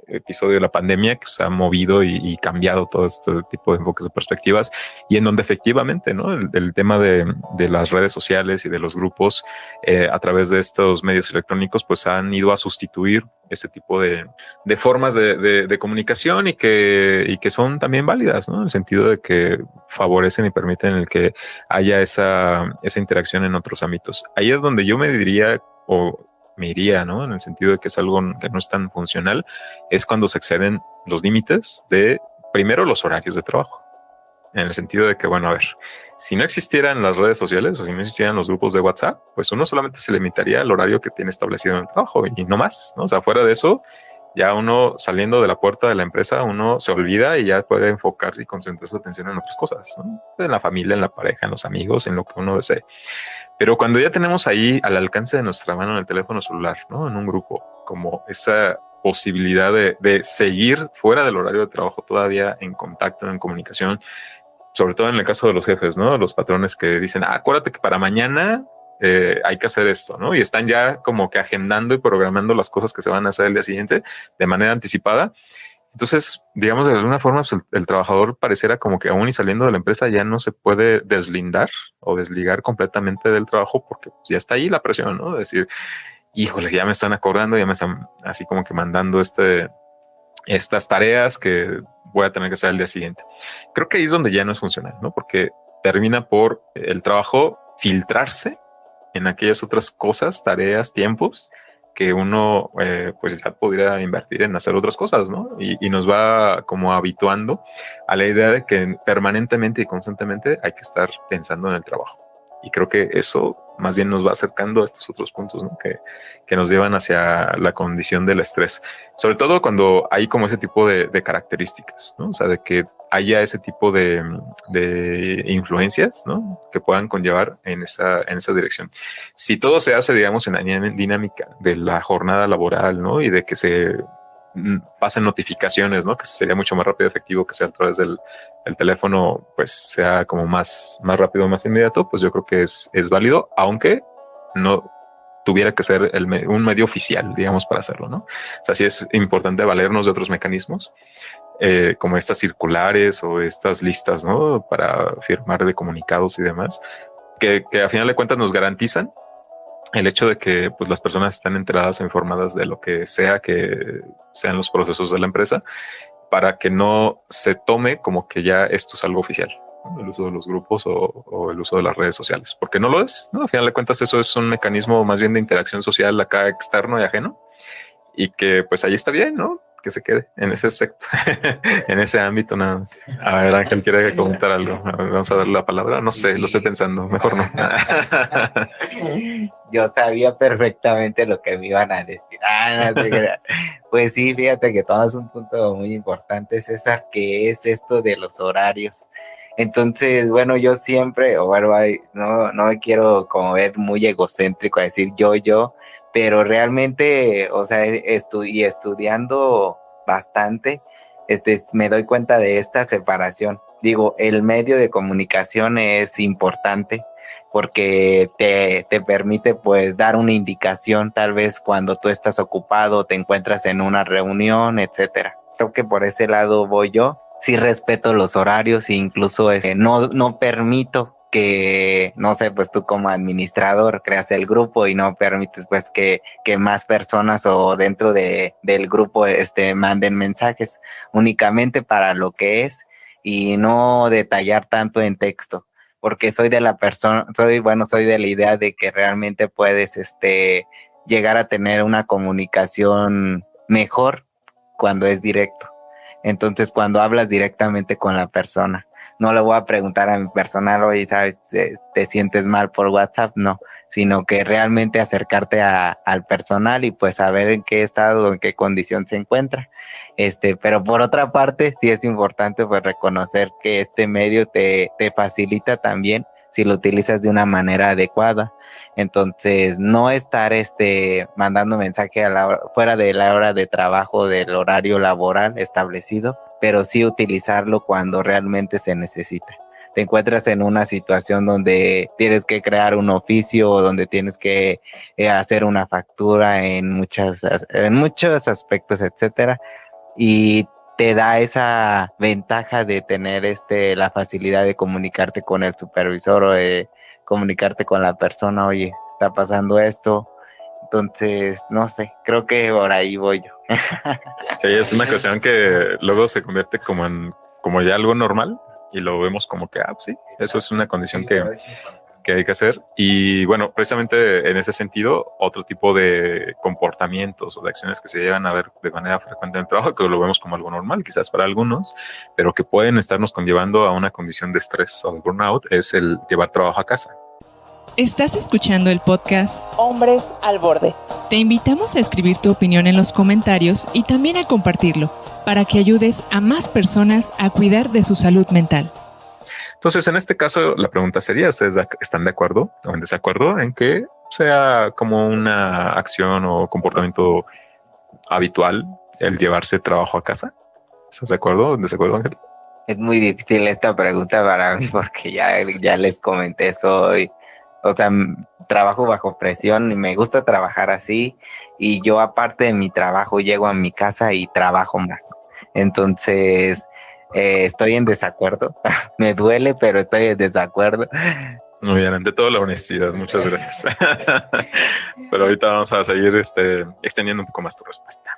episodio de la pandemia que se ha movido y cambiado todo este tipo de enfoques de perspectivas y en donde efectivamente, ¿no? El tema de las redes sociales y de los grupos a través de estos medios electrónicos pues han ido a sustituir este tipo de formas de comunicación y que son también válidas, ¿no? En el sentido de que favorecen y permiten el que haya esa interacción en otros ámbitos. Ahí es donde yo me diría me iría, ¿no? En el sentido de que es algo que no es tan funcional, es cuando se exceden los límites de, primero, los horarios de trabajo. En el sentido de que, bueno, a ver, si no existieran las redes sociales o si no existieran los grupos de WhatsApp, pues uno solamente se limitaría al horario que tiene establecido en el trabajo y no más, ¿no? O sea, fuera de eso, ya uno saliendo de la puerta de la empresa, uno se olvida y ya puede enfocarse y concentrar su atención en otras cosas, ¿no? En la familia, en la pareja, en los amigos, en lo que uno desee. Pero cuando ya tenemos ahí al alcance de nuestra mano en el teléfono celular, ¿no? En un grupo, como esa posibilidad de seguir fuera del horario de trabajo todavía en contacto, en comunicación, sobre todo en el caso de los jefes, ¿no? Los patrones que dicen, acuérdate que para mañana hay que hacer esto, ¿no? Y están ya como que agendando y programando las cosas que se van a hacer el día siguiente de manera anticipada. Entonces, digamos, de alguna forma, pues el trabajador pareciera como que aún y saliendo de la empresa ya no se puede deslindar o desligar completamente del trabajo porque pues, ya está ahí la presión, ¿no? De decir, híjole, ya me están acordando, ya me están así como que mandando estas tareas que voy a tener que hacer el día siguiente. Creo que ahí es donde ya no es funcional, ¿no? Porque termina por el trabajo filtrarse en aquellas otras cosas, tareas, tiempos que uno pues ya podría invertir en hacer otras cosas, ¿no? Y nos va como habituando a la idea de que permanentemente y constantemente hay que estar pensando en el trabajo. Y creo que eso más bien nos va acercando a estos otros puntos, ¿no? que nos llevan hacia la condición del estrés. Sobre todo cuando hay como ese tipo de características, ¿no? O sea, de que haya ese tipo de influencias, ¿no? Que puedan conllevar en esa dirección. Si todo se hace, digamos, en la dinámica de la jornada laboral, ¿no? Y de que se pasen notificaciones, ¿no? Que sería mucho más rápido y efectivo que sea a través del teléfono, pues sea como más rápido, más inmediato, pues yo creo que es válido, aunque no tuviera que ser un medio oficial, digamos, para hacerlo, ¿no? O sea, sí es importante valernos de otros mecanismos, como estas circulares o estas listas, ¿no? Para firmar de comunicados y demás, que a final de cuentas nos garantizan el hecho de que pues, las personas están enteradas o informadas de lo que sea que sean los procesos de la empresa para que no se tome como que ya esto es algo oficial, ¿no? El uso de los grupos o el uso de las redes sociales, porque no lo es, ¿no? Al final de cuentas eso es un mecanismo más bien de interacción social acá externo y ajeno y que pues ahí está bien, ¿no? Que se quede en ese aspecto, en ese ámbito nada más. A ver, Ángel quiere comentar algo. A ver, vamos a darle la palabra. No sé, lo estoy pensando. Mejor no. Yo sabía perfectamente lo que me iban a decir. No sé. Pues sí, fíjate que tomas un punto muy importante, César, que es esto de los horarios. Entonces, bueno, yo siempre, o bueno, no me quiero como ver muy egocéntrico a decir yo, pero realmente, o sea, estudiando bastante, me doy cuenta de esta separación. Digo, el medio de comunicación es importante porque te permite pues dar una indicación tal vez cuando tú estás ocupado, te encuentras en una reunión, etcétera. Creo que por ese lado voy yo. sí respeto los horarios e incluso no permito que, no sé, pues tú como administrador creas el grupo y no permites pues que más personas o dentro del grupo manden mensajes únicamente para lo que es y no detallar tanto en texto, porque soy de la idea de que realmente puedes llegar a tener una comunicación mejor cuando es directo. Entonces, cuando hablas directamente con la persona, no le voy a preguntar a mi personal, oye, ¿sabes? ¿Te sientes mal por WhatsApp? No, sino que realmente acercarte al personal y pues saber en qué estado o en qué condición se encuentra. Pero por otra parte, sí es importante pues reconocer que este medio te facilita también si lo utilizas de una manera adecuada. Entonces, no estar mandando mensaje fuera de la hora de trabajo del horario laboral establecido, pero sí utilizarlo cuando realmente se necesita. Te encuentras en una situación donde tienes que crear un oficio o donde tienes que hacer una factura en muchos aspectos, etcétera, y te da esa ventaja de tener la facilidad de comunicarte con el supervisor o de comunicarte con la persona, oye, está pasando esto. Entonces, no sé, creo que por ahí voy yo. Sí, es una cuestión que luego se convierte como ya algo normal y lo vemos como que, pues sí, eso es una condición que hay que hacer. Y bueno, precisamente en ese sentido, otro tipo de comportamientos o de acciones que se llevan a ver de manera frecuente en el trabajo, que lo vemos como algo normal, quizás para algunos, pero que pueden estarnos conllevando a una condición de estrés o de burnout, es el llevar trabajo a casa. Estás escuchando el podcast Hombres al Borde. Te invitamos a escribir tu opinión en los comentarios y también a compartirlo, para que ayudes a más personas a cuidar de su salud mental. Entonces, en este caso, la pregunta sería, ¿ustedes están de acuerdo o en desacuerdo en que sea como una acción o comportamiento habitual el llevarse trabajo a casa? ¿Estás de acuerdo o en desacuerdo, Ángel? Es muy difícil esta pregunta para mí porque ya les comenté, trabajo bajo presión y me gusta trabajar así, y yo aparte de mi trabajo llego a mi casa y trabajo más. Entonces, estoy en desacuerdo. Me duele, pero estoy en desacuerdo. Muy bien, ante todo la honestidad, muchas gracias. Pero ahorita vamos a seguir extendiendo un poco más tu respuesta.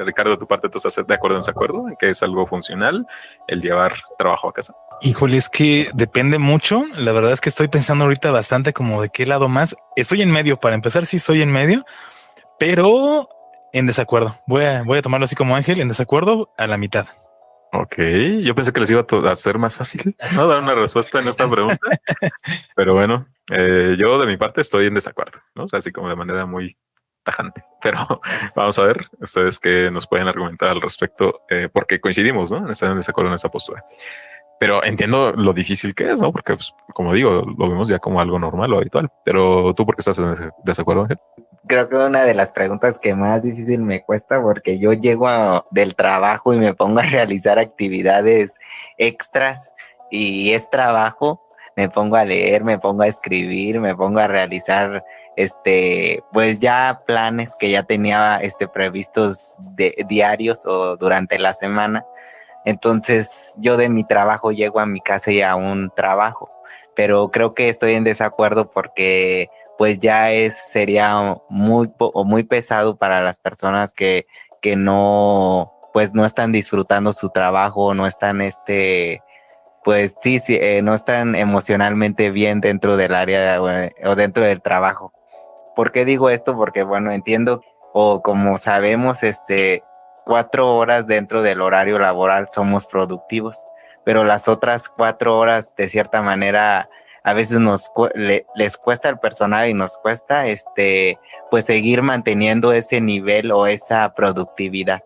Ricardo, de tu parte, ¿tú estás de acuerdo o en desacuerdo en que es algo funcional el llevar trabajo a casa? Híjole, es que depende mucho. La verdad es que estoy pensando ahorita bastante como de qué lado más. Estoy en medio, para empezar, sí estoy en medio, pero en desacuerdo. Voy a tomarlo así como Ángel, en desacuerdo a la mitad. Ok, yo pensé que les iba a hacer más fácil, ¿no? Dar una respuesta en esta pregunta, pero bueno, yo de mi parte estoy en desacuerdo, ¿no? O sea, así como de manera muy tajante, pero vamos a ver ustedes qué nos pueden argumentar al respecto, porque coincidimos, ¿no? En estar en desacuerdo en esta postura. Pero entiendo lo difícil que es, ¿no? Porque, pues, como digo, lo vemos ya como algo normal o habitual. Pero tú, ¿por qué estás en desacuerdo, Ángel? Creo que una de las preguntas que más difícil me cuesta, porque yo llego del trabajo y me pongo a realizar actividades extras y es trabajo. Me pongo a leer, me pongo a escribir, me pongo a realizar pues ya planes que ya tenía previstos diarios o durante la semana. Entonces yo de mi trabajo llego a mi casa y a un trabajo, pero creo que estoy en desacuerdo porque pues ya sería muy pesado para las personas que no, pues no están disfrutando su trabajo, no están pues sí, no están emocionalmente bien dentro del área o dentro del trabajo. ¿Por qué digo esto? Porque bueno, entiendo, o como sabemos, 4 horas dentro del horario laboral somos productivos, pero las otras 4 horas de cierta manera a veces les cuesta al personal y nos cuesta pues seguir manteniendo ese nivel o esa productividad.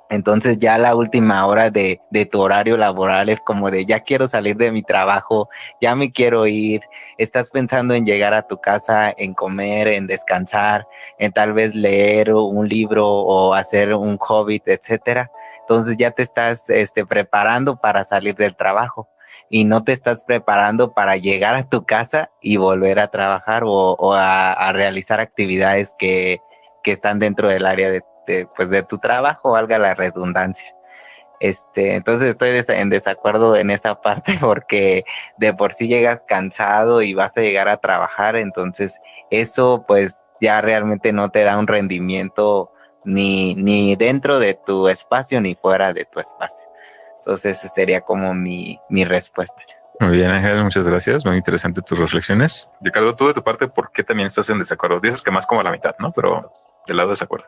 Entonces ya la última hora de tu horario laboral es como de ya quiero salir de mi trabajo, ya me quiero ir, estás pensando en llegar a tu casa, en comer, en descansar, en tal vez leer un libro o hacer un hobby, etcétera. Entonces ya te estás preparando para salir del trabajo y no te estás preparando para llegar a tu casa y volver a trabajar o a realizar actividades que están dentro del área de tu trabajo, valga la redundancia. Entonces estoy en desacuerdo en esa parte porque de por sí llegas cansado y vas a llegar a trabajar, entonces eso pues ya realmente no te da un rendimiento ni dentro de tu espacio ni fuera de tu espacio. Entonces esa sería como mi respuesta. Muy bien, Ángel, muchas gracias. Muy interesante tus reflexiones. Ricardo, tú de tu parte, ¿por qué también estás en desacuerdo? Dices que más como a la mitad, ¿no? Pero del lado de desacuerdo.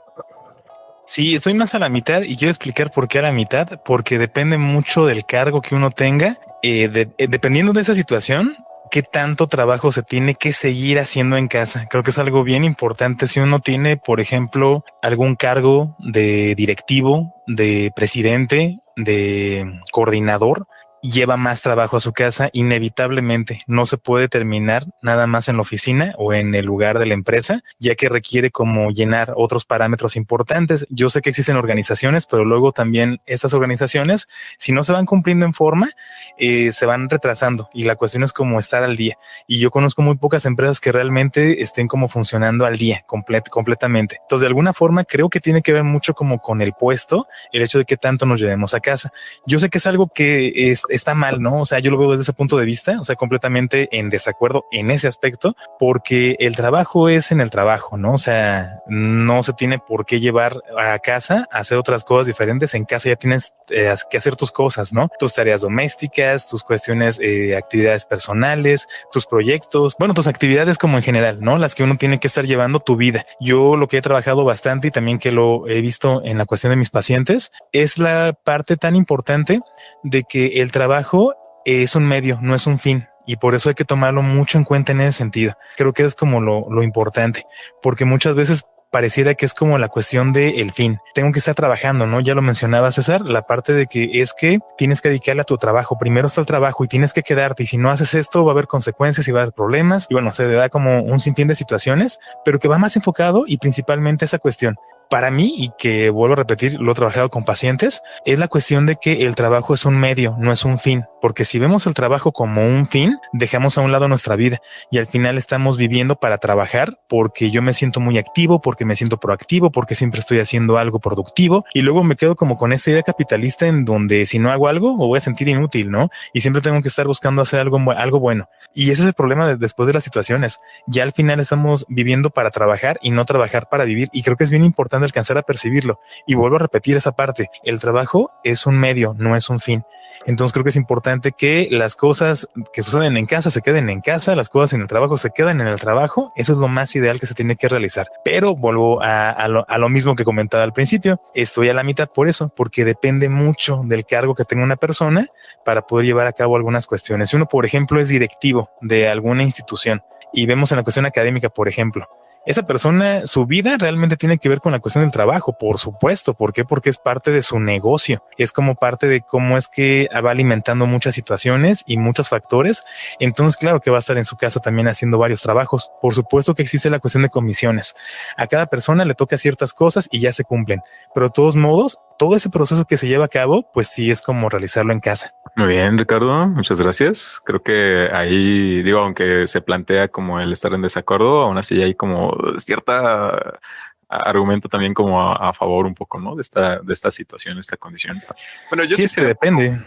Sí, estoy más a la mitad y quiero explicar por qué a la mitad, porque depende mucho del cargo que uno tenga. Dependiendo de esa situación, qué tanto trabajo se tiene que seguir haciendo en casa. Creo que es algo bien importante. Si uno tiene, por ejemplo, algún cargo de directivo, de presidente, de coordinador, lleva más trabajo a su casa, inevitablemente no se puede terminar nada más en la oficina o en el lugar de la empresa, ya que requiere como llenar otros parámetros importantes. Yo sé que existen organizaciones, pero luego también estas organizaciones, si no se van cumpliendo en forma, se van retrasando y la cuestión es como estar al día. Y yo conozco muy pocas empresas que realmente estén como funcionando al día completamente. Entonces, de alguna forma, creo que tiene que ver mucho como con el puesto, el hecho de que tanto nos llevemos a casa. Yo sé que es algo que está mal, ¿no? O sea, yo lo veo desde ese punto de vista, o sea, completamente en desacuerdo en ese aspecto, porque el trabajo es en el trabajo, ¿no? O sea, no se tiene por qué llevar a casa a hacer otras cosas diferentes. En casa ya tienes que hacer tus cosas, ¿no? Tus tareas domésticas, tus cuestiones, actividades personales, tus proyectos, bueno, tus actividades como en general, ¿no? Las que uno tiene que estar llevando tu vida. Yo lo que he trabajado bastante y también que lo he visto en la cuestión de mis pacientes es la parte tan importante de que el trabajo es un medio, no es un fin. Y por eso hay que tomarlo mucho en cuenta en ese sentido. Creo que es como lo importante, porque muchas veces pareciera que es como la cuestión de el fin. Tengo que estar trabajando, ¿no? Ya lo mencionaba César, la parte de que es que tienes que dedicarle a tu trabajo. Primero está el trabajo y tienes que quedarte. Y si no haces esto, va a haber consecuencias y va a haber problemas. Y bueno, se da como un sinfín de situaciones, pero que va más enfocado y principalmente esa cuestión. Para mí, y que vuelvo a repetir, lo he trabajado con pacientes, es la cuestión de que el trabajo es un medio, no es un fin. Porque si vemos el trabajo como un fin, dejamos a un lado nuestra vida y al final estamos viviendo para trabajar porque yo me siento muy activo, porque me siento proactivo, porque siempre estoy haciendo algo productivo y luego me quedo como con esta idea capitalista en donde si no hago algo me voy a sentir inútil, ¿no? Y siempre tengo que estar buscando hacer algo bueno. Y ese es el problema después de las situaciones. Ya al final estamos viviendo para trabajar y no trabajar para vivir y creo que es bien importante alcanzar a percibirlo. Y vuelvo a repetir esa parte. El trabajo es un medio, no es un fin. Entonces creo que es importante que las cosas que suceden en casa se queden en casa, las cosas en el trabajo se quedan en el trabajo. Eso es lo más ideal que se tiene que realizar. Pero vuelvo a lo mismo que comentaba al principio. Estoy a la mitad por eso, porque depende mucho del cargo que tenga una persona para poder llevar a cabo algunas cuestiones. Si uno, por ejemplo, es directivo de alguna institución y vemos en la cuestión académica, por ejemplo, esa persona, su vida realmente tiene que ver con la cuestión del trabajo, por supuesto. ¿Por qué? Porque es parte de su negocio. Es como parte de cómo es que va alimentando muchas situaciones y muchos factores. Entonces, claro que va a estar en su casa también haciendo varios trabajos. Por supuesto que existe la cuestión de comisiones. A cada persona le toca ciertas cosas y ya se cumplen. Pero de todos modos, todo ese proceso que se lleva a cabo, pues sí es como realizarlo en casa. Muy bien, Ricardo, muchas gracias. Creo que ahí, digo, aunque se plantea como el estar en desacuerdo, aún así hay como cierta argumento también como a favor un poco, ¿no? De esta situación, esta condición. Bueno, yo sí es que depende.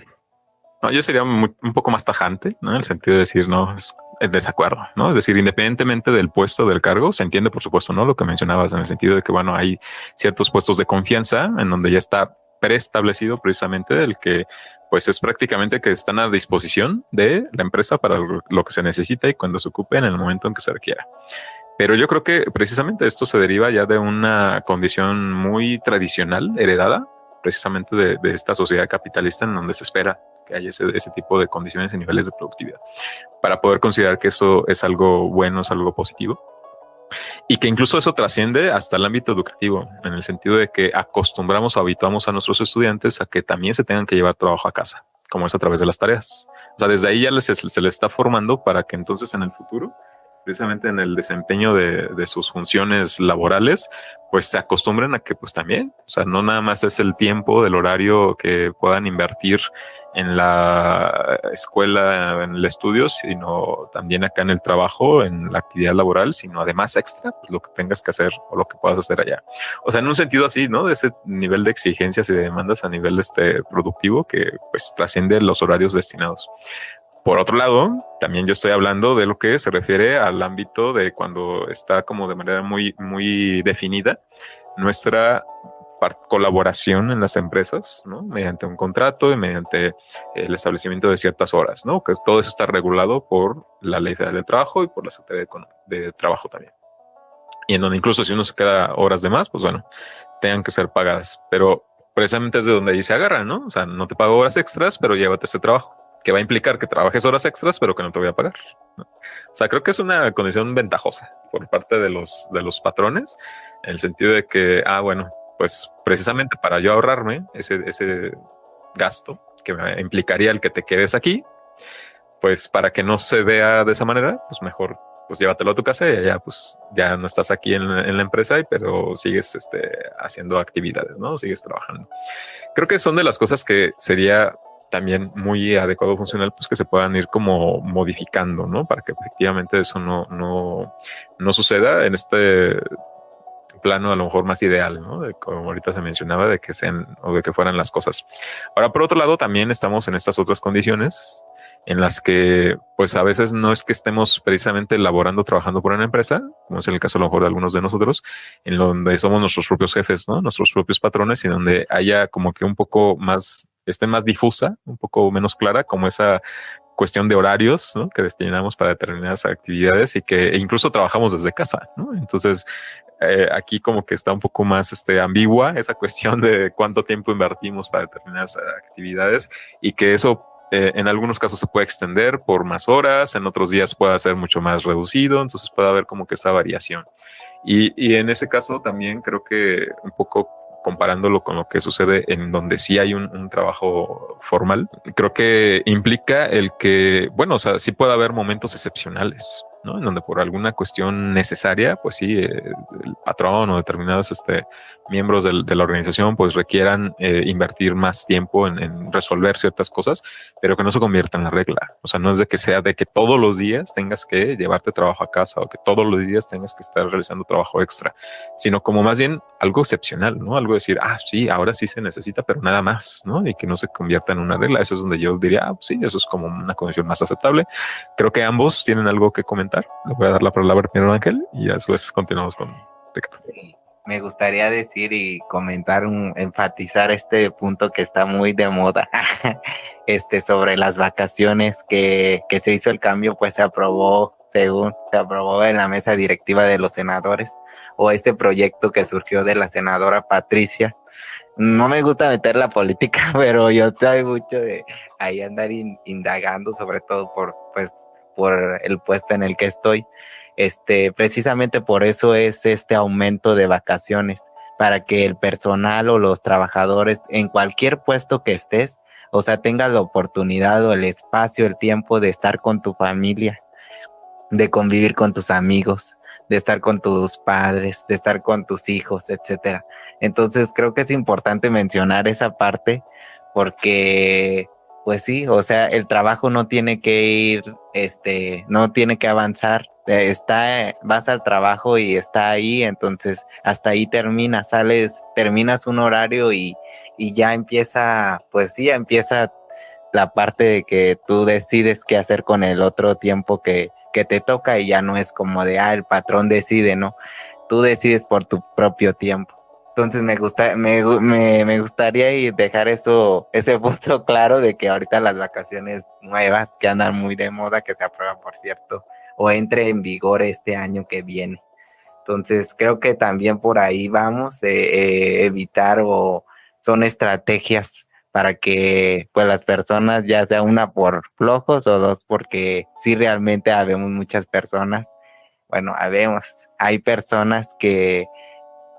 No, yo sería un poco más tajante, ¿no? En el sentido de decir, no, es en desacuerdo, ¿no? Es decir, independientemente del puesto del cargo, se entiende, por supuesto, ¿no? Lo que mencionabas en el sentido de que, bueno, hay ciertos puestos de confianza en donde ya está preestablecido precisamente el que pues es prácticamente que están a disposición de la empresa para lo que se necesita y cuando se ocupe en el momento en que se requiera. Pero yo creo que precisamente esto se deriva ya de una condición muy tradicional, heredada precisamente de esta sociedad capitalista en donde se espera que haya ese tipo de condiciones y niveles de productividad para poder considerar que eso es algo bueno, es algo positivo. Y que incluso eso trasciende hasta el ámbito educativo, en el sentido de que acostumbramos o habituamos a nuestros estudiantes a que también se tengan que llevar trabajo a casa, como es a través de las tareas. O sea, desde ahí ya se les está formando para que entonces en el futuro, precisamente en el desempeño de sus funciones laborales, pues se acostumbren a que pues también, o sea, no nada más es el tiempo del horario que puedan invertir en la escuela, en el estudio, sino también acá en el trabajo, en la actividad laboral, sino además extra, pues lo que tengas que hacer o lo que puedas hacer allá. O sea, en un sentido así, ¿no? De ese nivel de exigencias y de demandas a nivel productivo que pues trasciende los horarios destinados. Por otro lado, también yo estoy hablando de lo que se refiere al ámbito de cuando está como de manera muy, muy definida nuestra colaboración en las empresas, ¿no? Mediante un contrato y mediante el establecimiento de ciertas horas, ¿no? Que todo eso está regulado por la Ley Federal del Trabajo y por la Secretaría de Trabajo también. Y en donde incluso si uno se queda horas de más, pues bueno, tengan que ser pagadas. Pero precisamente es de donde ahí se agarra, ¿no? O sea, no te pago horas extras, pero llévate este trabajo, que va a implicar que trabajes horas extras, pero que no te voy a pagar, ¿no? O sea, creo que es una condición ventajosa por parte de los patrones, en el sentido de que, bueno, pues precisamente para yo ahorrarme ese gasto que me implicaría el que te quedes aquí, pues para que no se vea de esa manera, pues mejor pues llévatelo a tu casa y ya pues ya no estás aquí en la empresa, pero sigues haciendo actividades, ¿no? Sigues trabajando. Creo que son de las cosas que sería también muy adecuado, funcional, pues que se puedan ir como modificando, ¿no? Para que efectivamente eso no suceda en este plano a lo mejor más ideal, ¿no? De como ahorita se mencionaba, de que sean o de que fueran las cosas. Ahora, por otro lado, también estamos en estas otras condiciones en las que, pues a veces no es que estemos precisamente laborando, trabajando por una empresa, como es en el caso a lo mejor de algunos de nosotros, en donde somos nuestros propios jefes, ¿no? Nuestros propios patrones, y donde haya como que un poco más, esté más difusa, un poco menos clara, como esa cuestión de horarios, ¿no? Que destinamos para determinadas actividades y que incluso trabajamos desde casa, ¿no? Entonces, aquí como que está un poco más ambigua esa cuestión de cuánto tiempo invertimos para determinadas actividades, y que eso en algunos casos se puede extender por más horas, en otros días puede ser mucho más reducido, entonces puede haber como que esa variación. Y en ese caso también creo que un poco comparándolo con lo que sucede en donde sí hay un trabajo formal, creo que implica el que, bueno, o sea, sí puede haber momentos excepcionales, ¿no? En donde por alguna cuestión necesaria, pues sí, el patrón o determinados miembros de la organización pues requieran invertir más tiempo en resolver ciertas cosas, pero que no se convierta en la regla. O sea, no es de que sea de que todos los días tengas que llevarte trabajo a casa o que todos los días tengas que estar realizando trabajo extra, sino como más bien algo excepcional, ¿no? Algo decir, sí, ahora sí se necesita, pero nada más, ¿no? Y que no se convierta en una regla. Eso es donde yo diría, sí, eso es como una condición más aceptable. Creo que ambos tienen algo que comentar. Le voy a dar la palabra primero a Ángel y después continuamos con Ricardo. Me gustaría decir y comentar, enfatizar este punto que está muy de moda, sobre las vacaciones, que se hizo el cambio, pues se aprobó en la mesa directiva de los senadores, o este proyecto que surgió de la senadora Patricia. No me gusta meter la política, pero yo estoy mucho de ahí andar indagando, sobre todo por el puesto en el que estoy. Precisamente por eso es este aumento de vacaciones, para que el personal o los trabajadores en cualquier puesto que estés, o sea, tengas la oportunidad o el espacio, el tiempo de estar con tu familia, de convivir con tus amigos, de estar con tus padres, de estar con tus hijos, etcétera. Entonces creo que es importante mencionar esa parte, porque pues sí, o sea, el trabajo no tiene que ir, no tiene que avanzar, vas al trabajo y está ahí, entonces hasta ahí terminas un horario y ya empieza, pues sí, empieza la parte de que tú decides qué hacer con el otro tiempo que te toca, y ya no es como de, el patrón decide, ¿no? Tú decides por tu propio tiempo. Entonces me gustaría dejar ese punto claro, de que ahorita las vacaciones nuevas que andan muy de moda, que se aprueban, por cierto, o entre en vigor este año que viene. Entonces creo que también por ahí vamos, evitar, o son estrategias para que pues las personas, ya sea una por flojos o dos porque sí realmente habemos muchas personas, hay personas que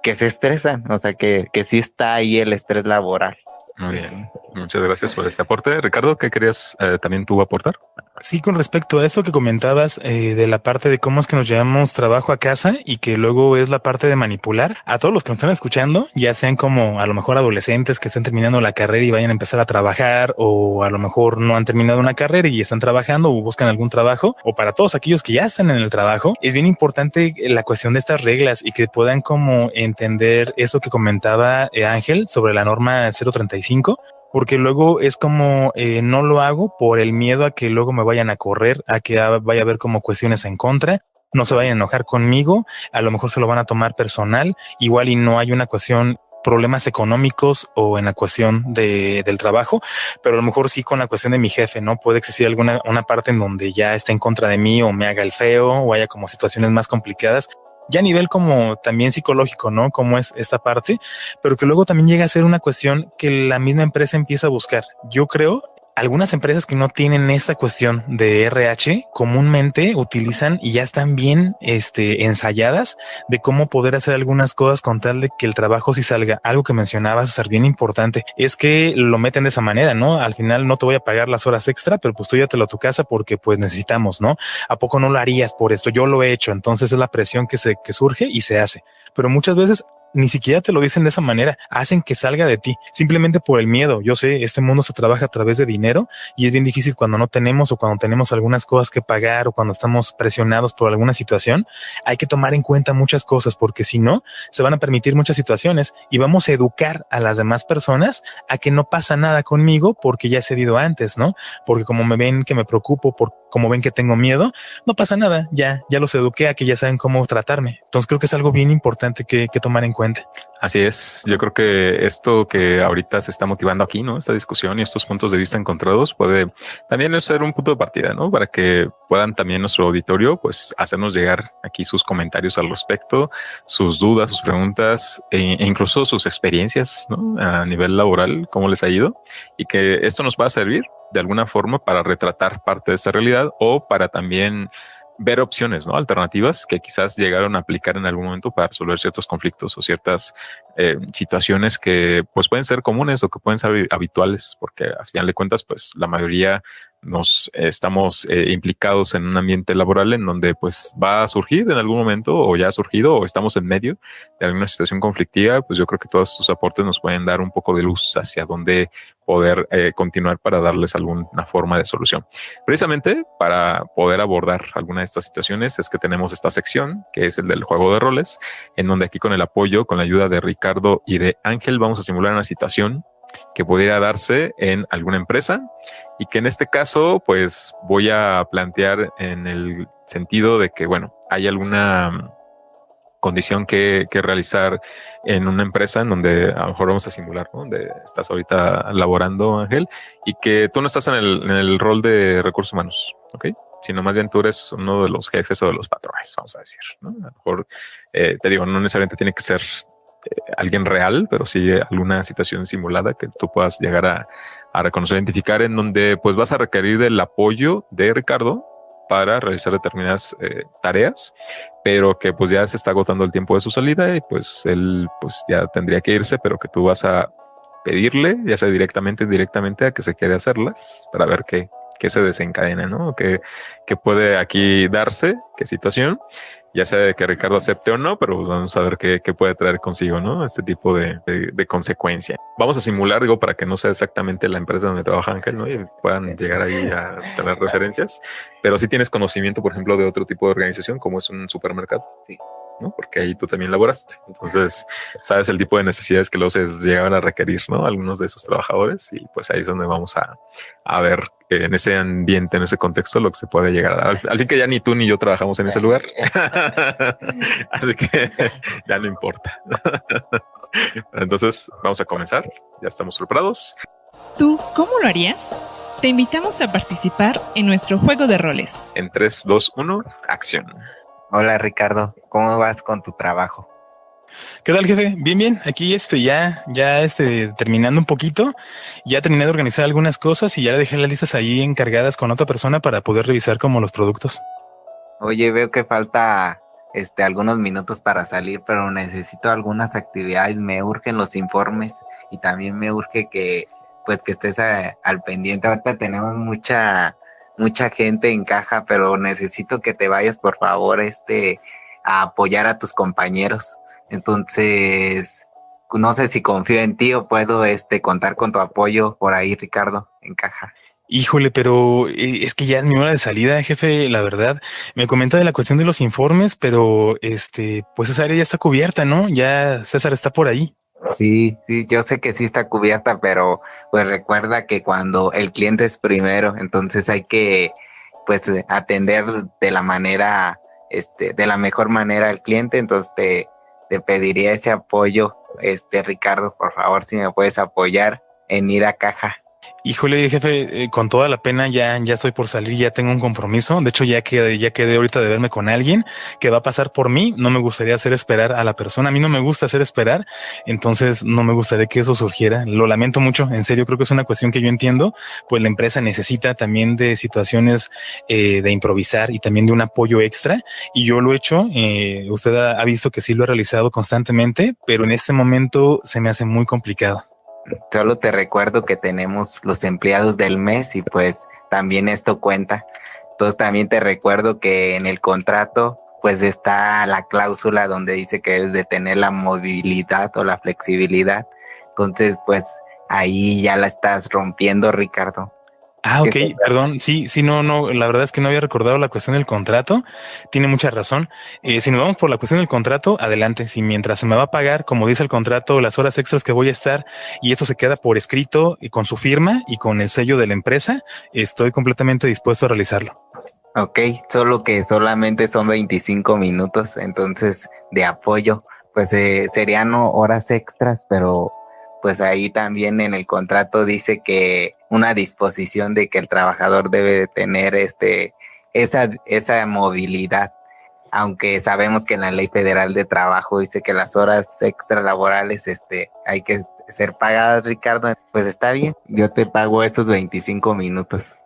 se estresan, o sea, que sí está ahí el estrés laboral. Muy bien. Muchas gracias por este aporte. Ricardo, ¿qué querías también tú aportar? Sí, con respecto a esto que comentabas de la parte de cómo es que nos llevamos trabajo a casa y que luego es la parte de manipular a todos los que nos están escuchando, ya sean como a lo mejor adolescentes que estén terminando la carrera y vayan a empezar a trabajar, o a lo mejor no han terminado una carrera y están trabajando o buscan algún trabajo, o para todos aquellos que ya están en el trabajo, es bien importante la cuestión de estas reglas y que puedan como entender eso que comentaba Ángel sobre la norma 035. Porque luego es como no lo hago por el miedo a que luego me vayan a correr, a que vaya a haber como cuestiones en contra, no se vayan a enojar conmigo, a lo mejor se lo van a tomar personal, igual y no hay una cuestión, problemas económicos o en la cuestión del trabajo, pero a lo mejor sí con la cuestión de mi jefe, ¿no? Puede existir una parte en donde ya esté en contra de mí o me haga el feo o haya como situaciones más complicadas. Ya a nivel como también psicológico, ¿no? Como es esta parte, pero que luego también llega a ser una cuestión que la misma empresa empieza a buscar. Yo creo, algunas empresas que no tienen esta cuestión de RH comúnmente utilizan y ya están bien ensayadas de cómo poder hacer algunas cosas con tal de que el trabajo sí salga. Algo que mencionabas, César, bien importante, es que lo meten de esa manera, ¿no? Al final no te voy a pagar las horas extra, pero pues tú llévatelo a tu casa porque pues necesitamos, ¿no? ¿A poco no lo harías por esto? Yo lo he hecho, entonces es la presión que surge y se hace. Pero muchas veces ni siquiera te lo dicen de esa manera, hacen que salga de ti, simplemente por el miedo. Yo sé, este mundo se trabaja a través de dinero y es bien difícil cuando no tenemos o cuando tenemos algunas cosas que pagar o cuando estamos presionados por alguna situación. Hay que tomar en cuenta muchas cosas porque si no, se van a permitir muchas situaciones y vamos a educar a las demás personas a que no pasa nada conmigo porque ya he cedido antes, ¿no? Porque como me ven que me preocupo, como ven que tengo miedo, no pasa nada, ya los eduqué a que ya saben cómo tratarme. Entonces creo que es algo bien importante que tomar en cuenta. Así es. Yo creo que esto que ahorita se está motivando aquí, ¿no? Esta discusión y estos puntos de vista encontrados puede también ser un punto de partida, ¿no? Para que puedan también nuestro auditorio, pues, hacernos llegar aquí sus comentarios al respecto, sus dudas, sus preguntas e incluso sus experiencias, ¿no? A nivel laboral, cómo les ha ido y que esto nos va a servir de alguna forma para retratar parte de esta realidad o para también ver opciones, ¿no? Alternativas que quizás llegaron a aplicar en algún momento para resolver ciertos conflictos o ciertas situaciones que pues pueden ser comunes o que pueden ser habituales, porque al final de cuentas, pues la mayoría nos estamos implicados en un ambiente laboral en donde pues va a surgir en algún momento o ya ha surgido o estamos en medio de alguna situación conflictiva. Pues yo creo que todos estos aportes nos pueden dar un poco de luz hacia dónde poder continuar para darles alguna forma de solución. Precisamente para poder abordar alguna de estas situaciones es que tenemos esta sección que es el del juego de roles, en donde aquí con el apoyo, con la ayuda de Ricardo y de Ángel vamos a simular una situación que pudiera darse en alguna empresa y que en este caso pues voy a plantear en el sentido de que bueno, hay alguna condición que realizar en una empresa en donde a lo mejor vamos a simular, ¿no? Donde estás ahorita laborando, Ángel, y que tú no estás en el rol de recursos humanos, ¿ok? Sino más bien tú eres uno de los jefes o de los patrones, vamos a decir, ¿no? A lo mejor, te digo, no necesariamente tiene que ser alguien real, pero sí alguna situación simulada que tú puedas llegar a reconocer, identificar, en donde pues vas a requerir del apoyo de Ricardo para realizar determinadas tareas, pero que pues ya se está agotando el tiempo de su salida y pues él pues ya tendría que irse, pero que tú vas a pedirle, ya sea directamente o indirectamente, a que se quede a hacerlas para ver qué se desencadena, ¿no? ¿Qué puede aquí darse? ¿Qué situación? Ya sea de que Ricardo acepte o no, pero vamos a ver qué puede traer consigo, ¿no? Este tipo de consecuencia. Vamos a simular, digo, para que no sea exactamente la empresa donde trabaja Ángel, ¿no? Y puedan llegar ahí a tener referencias. Pero si tienes conocimiento, por ejemplo, de otro tipo de organización, como es un supermercado. Sí. ¿No? Porque ahí tú también laboraste. Entonces, sabes el tipo de necesidades que luego se llegaban a requerir, ¿no? Algunos de esos trabajadores, y pues ahí es donde vamos a ver en ese ambiente, en ese contexto, lo que se puede llegar a dar. Al fin que ya ni tú ni yo trabajamos en ese lugar. Así que ya no importa. Entonces, vamos a comenzar. Ya estamos preparados. ¿Tú cómo lo harías? Te invitamos a participar en nuestro juego de roles. En 3, 2, 1, acción. Hola Ricardo, ¿cómo vas con tu trabajo? ¿Qué tal, jefe? Bien. Aquí ya terminando un poquito, ya terminé de organizar algunas cosas y ya dejé las listas ahí encargadas con otra persona para poder revisar como los productos. Oye, veo que falta algunos minutos para salir, pero necesito algunas actividades, me urgen los informes y también me urge que pues que estés al pendiente. Ahorita tenemos mucha gente en caja, pero necesito que te vayas, por favor, a apoyar a tus compañeros. Entonces, no sé si confío en ti o puedo contar con tu apoyo por ahí, Ricardo, en caja. Híjole, pero es que ya es mi hora de salida, jefe, la verdad. Me comenta de la cuestión de los informes, pero pues esa área ya está cubierta, ¿no? Ya César está por ahí. Sí, yo sé que sí está cubierta, pero pues recuerda que cuando el cliente es primero, entonces hay que pues atender de la manera, de la mejor manera al cliente. Entonces te pediría ese apoyo, Ricardo, por favor, si me puedes apoyar en ir a caja. Híjole, jefe, con toda la pena ya estoy por salir, ya tengo un compromiso. De hecho, ya quedé ahorita de verme con alguien que va a pasar por mí. No me gustaría hacer esperar a la persona. A mí no me gusta hacer esperar, entonces no me gustaría que eso surgiera. Lo lamento mucho, en serio, creo que es una cuestión que yo entiendo. Pues la empresa necesita también de situaciones de improvisar y también de un apoyo extra. Y yo lo he hecho. Usted ha visto que sí lo he realizado constantemente, pero en este momento se me hace muy complicado. Solo te recuerdo que tenemos los empleados del mes y pues también esto cuenta. Entonces también te recuerdo que en el contrato pues está la cláusula donde dice que debes de tener la movilidad o la flexibilidad. Entonces pues ahí ya la estás rompiendo, Ricardo. Ah, ok, perdón, sí, no, la verdad es que no había recordado la cuestión del contrato, tiene mucha razón. Si nos vamos por la cuestión del contrato, adelante, si mientras se me va a pagar, como dice el contrato, las horas extras que voy a estar y esto se queda por escrito y con su firma y con el sello de la empresa, estoy completamente dispuesto a realizarlo. Ok, solo que solamente son 25 minutos, entonces de apoyo, pues serían horas extras, pero pues ahí también en el contrato dice que una disposición de que el trabajador debe de tener esa movilidad, aunque sabemos que en la Ley Federal de Trabajo dice que las horas extra laborales hay que ser pagadas, Ricardo. Pues está bien, yo te pago esos 25 minutos.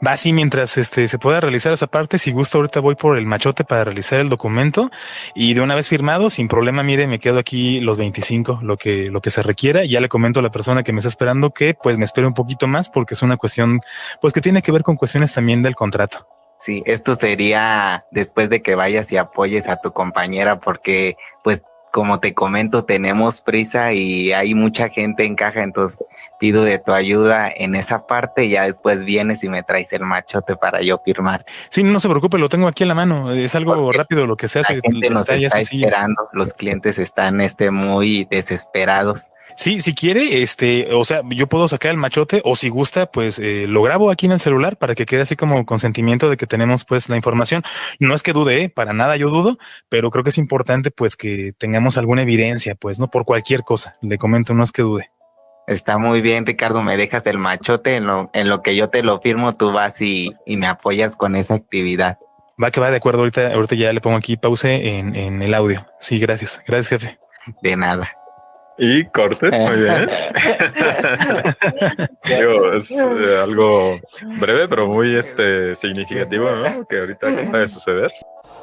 Va así mientras se pueda realizar esa parte. Si gusta, ahorita voy por el machote para realizar el documento y de una vez firmado, sin problema, mire, me quedo aquí los 25, lo que se requiera. Ya le comento a la persona que me está esperando que pues me espere un poquito más porque es una cuestión pues que tiene que ver con cuestiones también del contrato. Sí, esto sería después de que vayas y apoyes a tu compañera porque pues como te comento, tenemos prisa y hay mucha gente en caja, entonces pido de tu ayuda en esa parte y ya después vienes y me traes el machote para yo firmar. Sí, no se preocupe, lo tengo aquí en la mano, es algo porque rápido lo que se hace. La gente nos está esperando, los clientes están muy desesperados. Sí, si quiere, o sea, yo puedo sacar el machote o si gusta, pues lo grabo aquí en el celular para que quede así como consentimiento de que tenemos pues la información. No es que dude, para nada yo dudo, pero creo que es importante pues que tengamos alguna evidencia, pues, ¿no? Por cualquier cosa, le comento, no es que dude. Está muy bien, Ricardo, me dejas el machote, en lo que yo te lo firmo, tú vas y me apoyas con esa actividad. Va que va, de acuerdo, ahorita ya le pongo aquí pause en el audio. Sí, gracias, jefe. De nada. Y corte, muy bien. Digo, es algo breve, pero muy significativo, ¿no? Que ahorita acaba de suceder.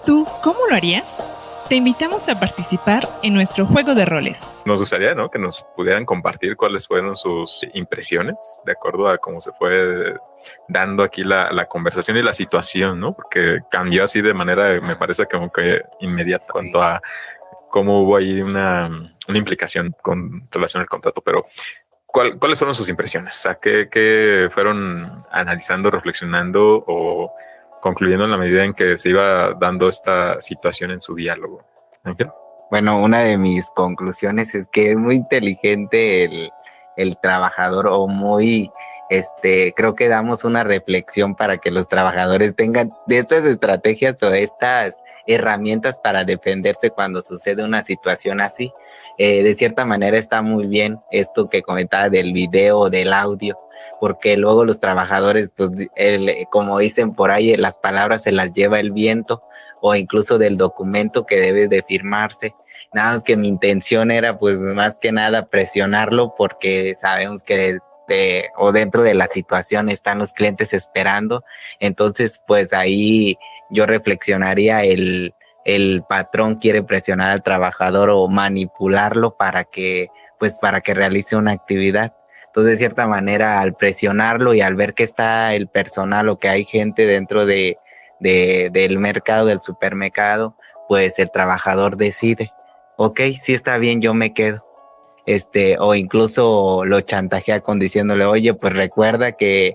¿Tú cómo lo harías? Te invitamos a participar en nuestro juego de roles. Nos gustaría, ¿no?, que nos pudieran compartir cuáles fueron sus impresiones de acuerdo a cómo se fue dando aquí la conversación y la situación, ¿no? Porque cambió así de manera, me parece como que inmediata en cuanto a cómo hubo ahí una implicación con relación al contrato, pero ¿cuáles fueron sus impresiones? O sea, ¿qué fueron analizando, reflexionando o concluyendo en la medida en que se iba dando esta situación en su diálogo? ¿Ángel? Bueno, una de mis conclusiones es que es muy inteligente el trabajador o muy, creo que damos una reflexión para que los trabajadores tengan de estas estrategias o estas herramientas para defenderse cuando sucede una situación así. De cierta manera está muy bien esto que comentaba del video o del audio, porque luego los trabajadores, pues, como dicen por ahí, las palabras se las lleva el viento, o incluso del documento que debe de firmarse. Nada más que mi intención era, pues, más que nada presionarlo, porque sabemos que o dentro de la situación están los clientes esperando. Entonces, pues, ahí yo reflexionaría el patrón quiere presionar al trabajador o manipularlo para que realice una actividad. Entonces, de cierta manera, al presionarlo y al ver que está el personal o que hay gente dentro del mercado, del supermercado, pues el trabajador decide, ok, sí está bien, yo me quedo. O incluso lo chantajea con diciéndole, oye, pues recuerda que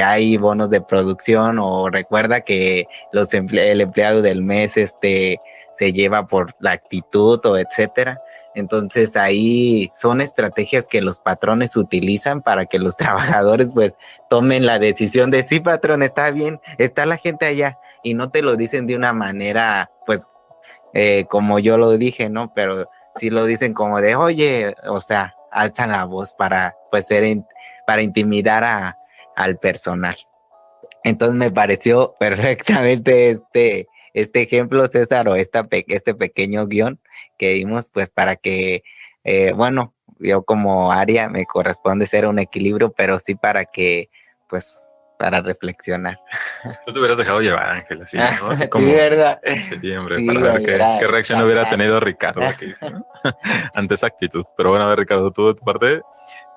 hay bonos de producción, o recuerda que el empleado del mes se lleva por la actitud, o etcétera. Entonces ahí son estrategias que los patrones utilizan para que los trabajadores pues tomen la decisión de sí, patrón, está bien, está la gente allá, y no te lo dicen de una manera pues como yo lo dije, ¿no? Pero sí lo dicen como de, oye, o sea, alzan la voz para pues para intimidar al personal. Entonces me pareció perfectamente este ejemplo, César, o este pequeño guión que dimos, pues para que, bueno, yo como área me corresponde ser un equilibrio, pero sí para que, pues, para reflexionar. Tú te hubieras dejado llevar, Ángel, así, ¿no? Así como, sí, ¿verdad? Sí, hombre, Sí, para ver qué reacción hubiera tenido Ricardo aquí, ¿no? Ante esa actitud. Pero bueno, a ver, Ricardo, tú de tu parte,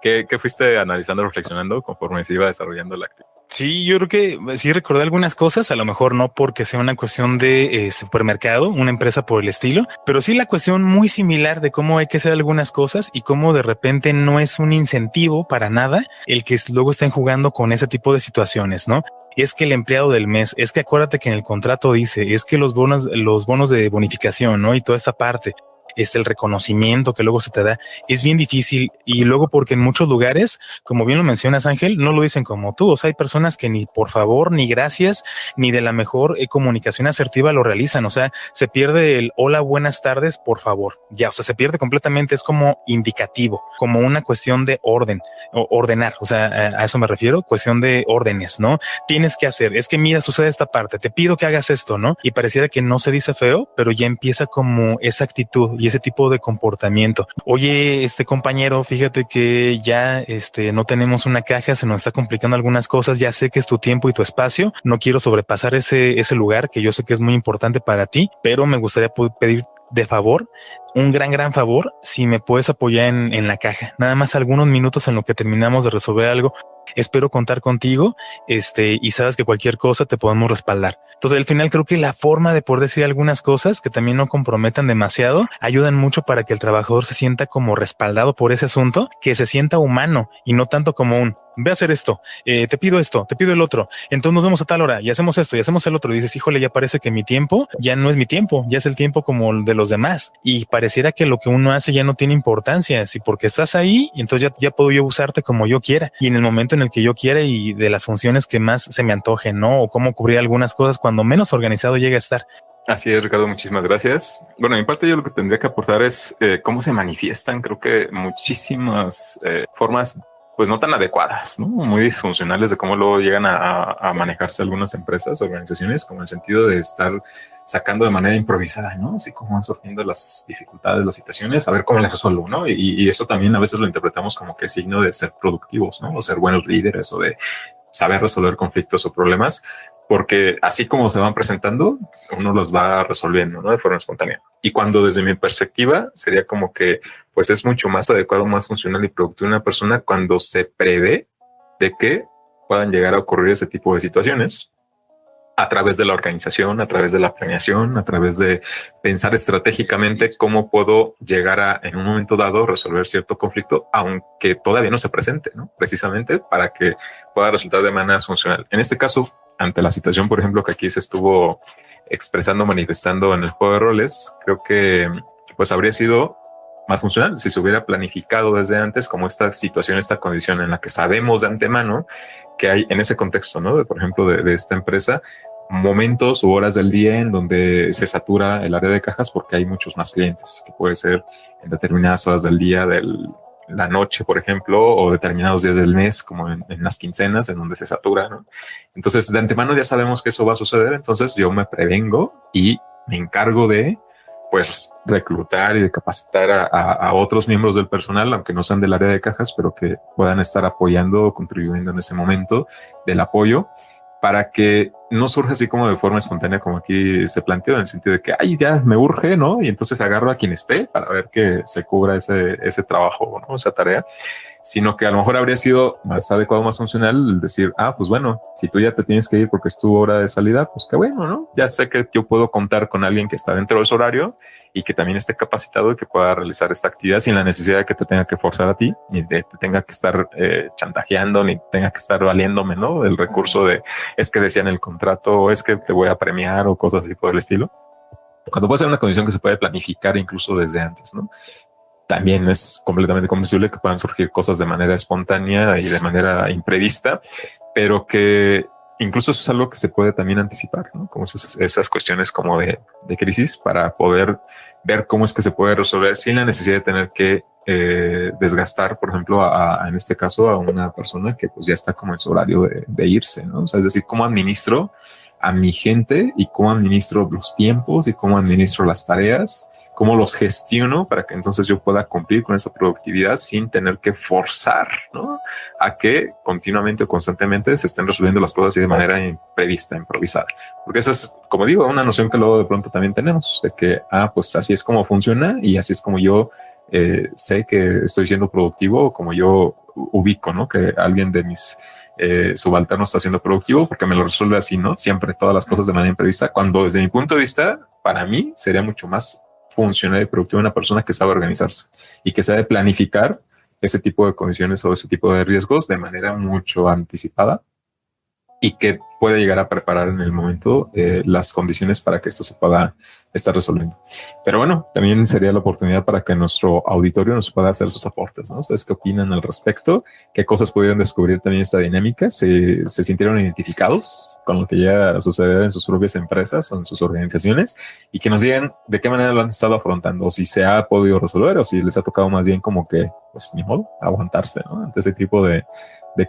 ¿qué fuiste analizando, reflexionando conforme se iba desarrollando la actividad? Sí, yo creo que sí recordé algunas cosas, a lo mejor no porque sea una cuestión de supermercado, una empresa por el estilo, pero sí la cuestión muy similar de cómo hay que hacer algunas cosas y cómo de repente no es un incentivo para nada el que luego estén jugando con ese tipo de situaciones, ¿no? Es que el empleado del mes, es que acuérdate que en el contrato dice, es que los bonos de bonificación, ¿no? Y toda esta parte. El reconocimiento que luego se te da es bien difícil, y luego porque en muchos lugares, como bien lo mencionas, Ángel, no lo dicen como tú. O sea, hay personas que ni por favor, ni gracias, ni de la mejor comunicación asertiva lo realizan. O sea, se pierde el hola, buenas tardes, por favor. Ya, o sea, se pierde completamente. Es como indicativo, como una cuestión de orden o ordenar. O sea, a eso me refiero, cuestión de órdenes, ¿no? Tienes que hacer, es que mira, sucede esta parte, te pido que hagas esto, ¿no? Y pareciera que no se dice feo, pero ya empieza como esa actitud y ese tipo de comportamiento. Oye, compañero, fíjate que ya no tenemos una caja, se nos está complicando algunas cosas, ya sé que es tu tiempo y tu espacio, no quiero sobrepasar ese lugar que yo sé que es muy importante para ti, pero me gustaría pedir de favor, un gran favor, si me puedes apoyar en la caja, nada más algunos minutos en lo que terminamos de resolver algo. Espero contar contigo, y sabes que cualquier cosa te podemos respaldar. Entonces, al final creo que la forma de poder decir algunas cosas que también no comprometan demasiado ayudan mucho para que el trabajador se sienta como respaldado por ese asunto, que se sienta humano y no tanto como un ve a hacer esto, te pido el otro, entonces nos vemos a tal hora y hacemos esto y hacemos el otro. Y dices, híjole, ya parece que mi tiempo ya no es mi tiempo, ya es el tiempo como el de los demás, y pareciera que lo que uno hace ya no tiene importancia. Si porque estás ahí, entonces ya puedo yo usarte como yo quiera y en el momento en el que yo quiera y de las funciones que más se me antojen, ¿no? O cómo cubrir algunas cosas cuando menos organizado llega a estar. Así es, Ricardo, muchísimas gracias. Bueno, en parte yo lo que tendría que aportar es cómo se manifiestan, creo que muchísimas formas pues no tan adecuadas, ¿no? Muy disfuncionales de cómo luego llegan a manejarse algunas empresas, organizaciones, como en el sentido de estar sacando de manera improvisada, ¿no? Así como van surgiendo las dificultades, las situaciones, a ver cómo les resuelvo, ¿no? Y eso también a veces lo interpretamos como que signo de ser productivos, ¿no? O ser buenos líderes o de saber resolver conflictos o problemas, porque así como se van presentando, uno los va resolviendo, ¿no? De forma espontánea. Y cuando desde mi perspectiva sería como que pues es mucho más adecuado, más funcional y productivo una persona cuando se prevé de que puedan llegar a ocurrir ese tipo de situaciones a través de la organización, a través de la planeación, a través de pensar estratégicamente cómo puedo llegar a, en un momento dado, resolver cierto conflicto, aunque todavía no se presente, ¿no? Precisamente para que pueda resultar de manera funcional. En este caso, ante la situación, por ejemplo, que aquí se estuvo expresando, manifestando en el juego de roles, creo que pues habría sido más funcional si se hubiera planificado desde antes como esta situación, esta condición en la que sabemos de antemano que hay en ese contexto, ¿no? Por ejemplo, de esta empresa, momentos u horas del día en donde se satura el área de cajas porque hay muchos más clientes, que puede ser en determinadas horas del día, la noche, por ejemplo, o determinados días del mes, como en las quincenas, en donde se satura, ¿no? Entonces, de antemano ya sabemos que eso va a suceder, entonces yo me prevengo y me encargo de pues reclutar y de capacitar a otros miembros del personal, aunque no sean del área de cajas, pero que puedan estar apoyando o contribuyendo en ese momento del apoyo, para que no surja así como de forma espontánea, como aquí se planteó, en el sentido de que, ay, ya me urge, ¿no? Y entonces agarro a quien esté para ver que se cubra ese trabajo, ¿no? Esa tarea, sino que a lo mejor habría sido más adecuado, más funcional el decir, pues bueno, si tú ya te tienes que ir porque es tu hora de salida, pues qué bueno, ¿no? Ya sé que yo puedo contar con alguien que está dentro de su horario y que también esté capacitado y que pueda realizar esta actividad sin la necesidad de que te tenga que forzar a ti, ni de te tenga que estar chantajeando, ni tenga que estar valiéndome, ¿no? El recurso de es que decían el contrato, o es que te voy a premiar o cosas así por el estilo. Cuando puede ser una condición que se puede planificar incluso desde antes, ¿no? También es completamente comprensible que puedan surgir cosas de manera espontánea y de manera imprevista, pero que incluso eso es algo que se puede también anticipar, ¿no? Como esas cuestiones como de crisis para poder ver cómo es que se puede resolver sin la necesidad de tener que desgastar, por ejemplo, en este caso, a una persona que pues ya está como en su horario de irse, ¿no? O sea, es decir, cómo administro a mi gente y cómo administro los tiempos y cómo administro las tareas, cómo los gestiono para que entonces yo pueda cumplir con esa productividad sin tener que forzar, ¿no? A que continuamente o constantemente se estén resolviendo las cosas y de manera imprevista, improvisada. Porque esa es, como digo, una noción que luego de pronto también tenemos de que, pues así es como funciona y así es como yo sé que estoy siendo productivo o como yo ubico, ¿no? Que alguien de mis subalterno está siendo productivo porque me lo resuelve así, ¿no? Siempre todas las cosas de manera imprevista, cuando desde mi punto de vista, para mí sería mucho más funcional y productiva una persona que sabe organizarse y que sabe planificar ese tipo de condiciones o ese tipo de riesgos de manera mucho anticipada y que puede llegar a preparar en el momento las condiciones para que esto se pueda estar resolviendo. Pero bueno, también sería la oportunidad para que nuestro auditorio nos pueda hacer sus aportes, ¿no? ¿Ustedes qué opinan al respecto? ¿Qué cosas pudieron descubrir también esta dinámica? ¿Se sintieron identificados con lo que ya sucede en sus propias empresas o en sus organizaciones? Y que nos digan de qué manera lo han estado afrontando, o si se ha podido resolver o si les ha tocado más bien como que, pues ni modo, aguantarse, ¿no? Ante ese tipo de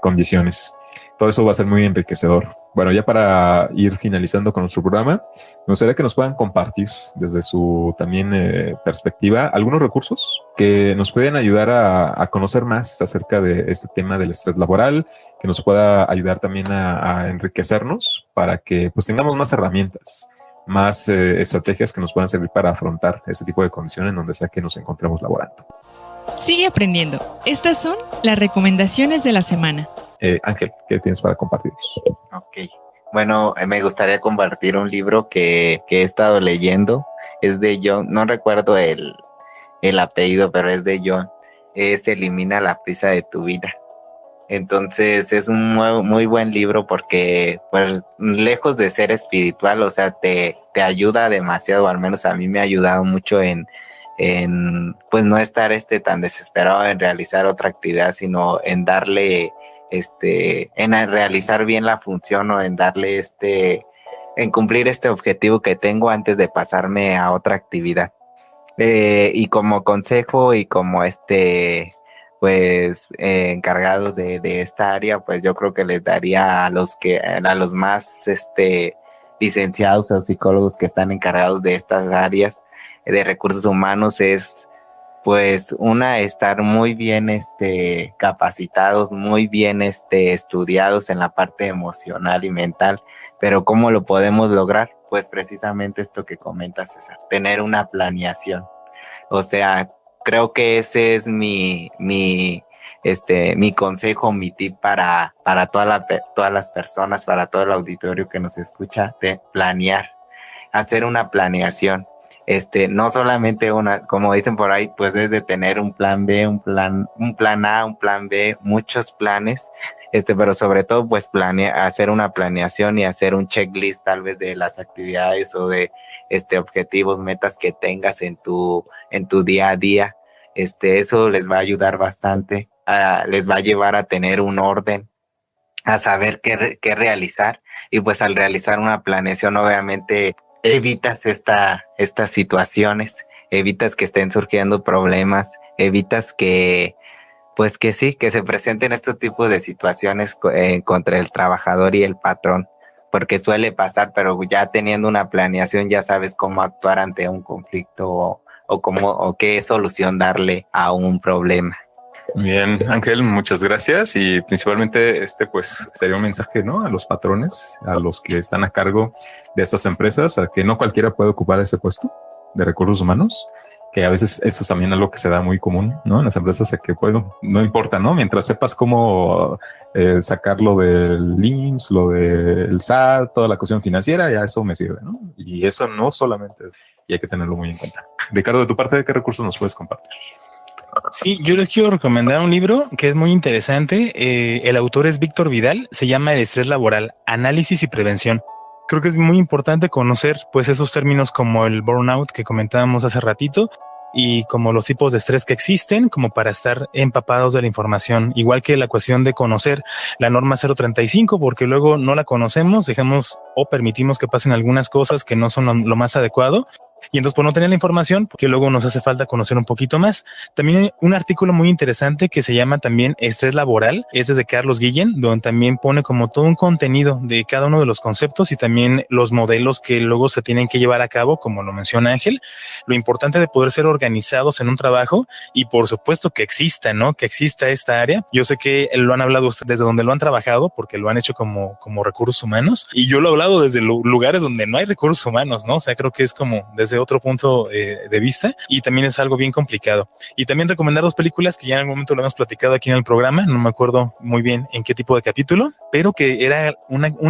condiciones. Todo eso va a ser muy enriquecedor. Bueno, ya para ir finalizando con nuestro programa, me gustaría que nos puedan compartir desde su también perspectiva algunos recursos que nos pueden ayudar a conocer más acerca de este tema del estrés laboral, que nos pueda ayudar también a enriquecernos para que pues tengamos más herramientas, más estrategias que nos puedan servir para afrontar ese tipo de condiciones en donde sea que nos encontremos laborando. Sigue aprendiendo. Estas son las recomendaciones de la semana. Ángel, ¿qué tienes para compartirnos? Ok. Bueno, me gustaría compartir un libro que he estado leyendo. Es de John, no recuerdo el apellido, pero es de John. Elimina la prisa de tu vida. Entonces es un muy buen libro porque, pues, lejos de ser espiritual, o sea, te ayuda demasiado, al menos a mí me ha ayudado mucho en pues no estar tan desesperado en realizar otra actividad, sino en darle en realizar bien la función o en darle en cumplir este objetivo que tengo antes de pasarme a otra actividad. Y como consejo y como pues encargado de esta área, pues yo creo que les daría a los más licenciados o psicólogos que están encargados de estas áreas de recursos humanos es, pues, estar muy bien capacitados, muy bien estudiados en la parte emocional y mental. Pero ¿cómo lo podemos lograr? Pues precisamente esto que comenta César, tener una planeación. O sea, creo que ese es mi consejo, mi tip para todas las personas, para todo el auditorio que nos escucha, de planear, hacer una planeación. No solamente como dicen por ahí, pues es de tener un plan B, un plan A, un plan B, muchos planes, pero sobre todo pues hacer una planeación y hacer un checklist tal vez de las actividades o de objetivos, metas que tengas en tu día a día. Eso les va a ayudar bastante, les va a llevar a tener un orden, a saber qué realizar, y pues al realizar una planeación obviamente evitas estas situaciones, evitas que estén surgiendo problemas, evitas que se presenten estos tipos de situaciones contra el trabajador y el patrón, porque suele pasar, pero ya teniendo una planeación ya sabes cómo actuar ante un conflicto o qué solución darle a un problema. Bien, Ángel, muchas gracias, y principalmente pues sería un mensaje, ¿no? A los patrones, a los que están a cargo de estas empresas, a que no cualquiera puede ocupar ese puesto de recursos humanos que a veces eso es también algo que se da muy común, ¿no? En las empresas, que bueno, no importa, ¿no? Mientras sepas cómo sacar lo del IMSS, lo del SAT, toda la cuestión financiera, ya eso me sirve, ¿no? Y eso no solamente es, y hay que tenerlo muy en cuenta. Ricardo, de tu parte, ¿qué recursos nos puedes compartir? Sí, yo les quiero recomendar un libro que es muy interesante. El autor es Víctor Vidal, se llama El estrés laboral, análisis y prevención. Creo que es muy importante conocer pues esos términos como el burnout que comentábamos hace ratito y como los tipos de estrés que existen, como para estar empapados de la información, igual que la cuestión de conocer la norma 035, porque luego no la conocemos, dejamos o permitimos que pasen algunas cosas que no son lo más adecuado. Y entonces por no tener la información, que luego nos hace falta conocer un poquito más. También hay un artículo muy interesante que se llama también Estrés Laboral, es de Carlos Guillén, donde también pone como todo un contenido de cada uno de los conceptos y también los modelos que luego se tienen que llevar a cabo, como lo menciona Ángel. Lo importante de poder ser organizados en un trabajo y por supuesto que exista, ¿no? Que exista esta área. Yo sé que lo han hablado ustedes desde donde lo han trabajado, porque lo han hecho como recursos humanos, y yo lo he hablado desde lugares donde no hay recursos humanos, ¿no? O sea, creo que es como desde otro punto de vista y también es algo bien complicado. Y también recomendar dos películas que ya en algún momento lo hemos platicado aquí en el programa, no me acuerdo muy bien en qué tipo de capítulo, pero que era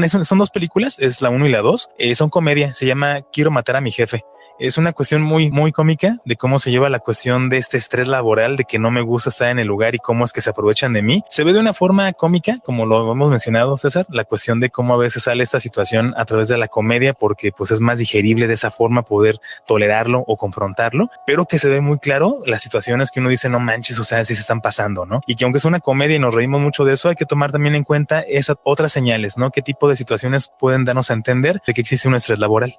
son dos películas, es la 1 y la 2, son comedia, se llama Quiero matar a mi jefe. Es una cuestión muy, muy cómica de cómo se lleva la cuestión de este estrés laboral, de que no me gusta estar en el lugar y cómo es que se aprovechan de mí. Se ve de una forma cómica, como lo hemos mencionado, César, la cuestión de cómo a veces sale esta situación a través de la comedia, porque pues es más digerible de esa forma poder tolerarlo o confrontarlo, pero que se ve muy claro las situaciones que uno dice, no manches, o sea, sí se están pasando, ¿no? Y que aunque es una comedia y nos reímos mucho de eso, hay que tomar también en cuenta esas otras señales, ¿no? ¿Qué tipo de situaciones pueden darnos a entender de que existe un estrés laboral?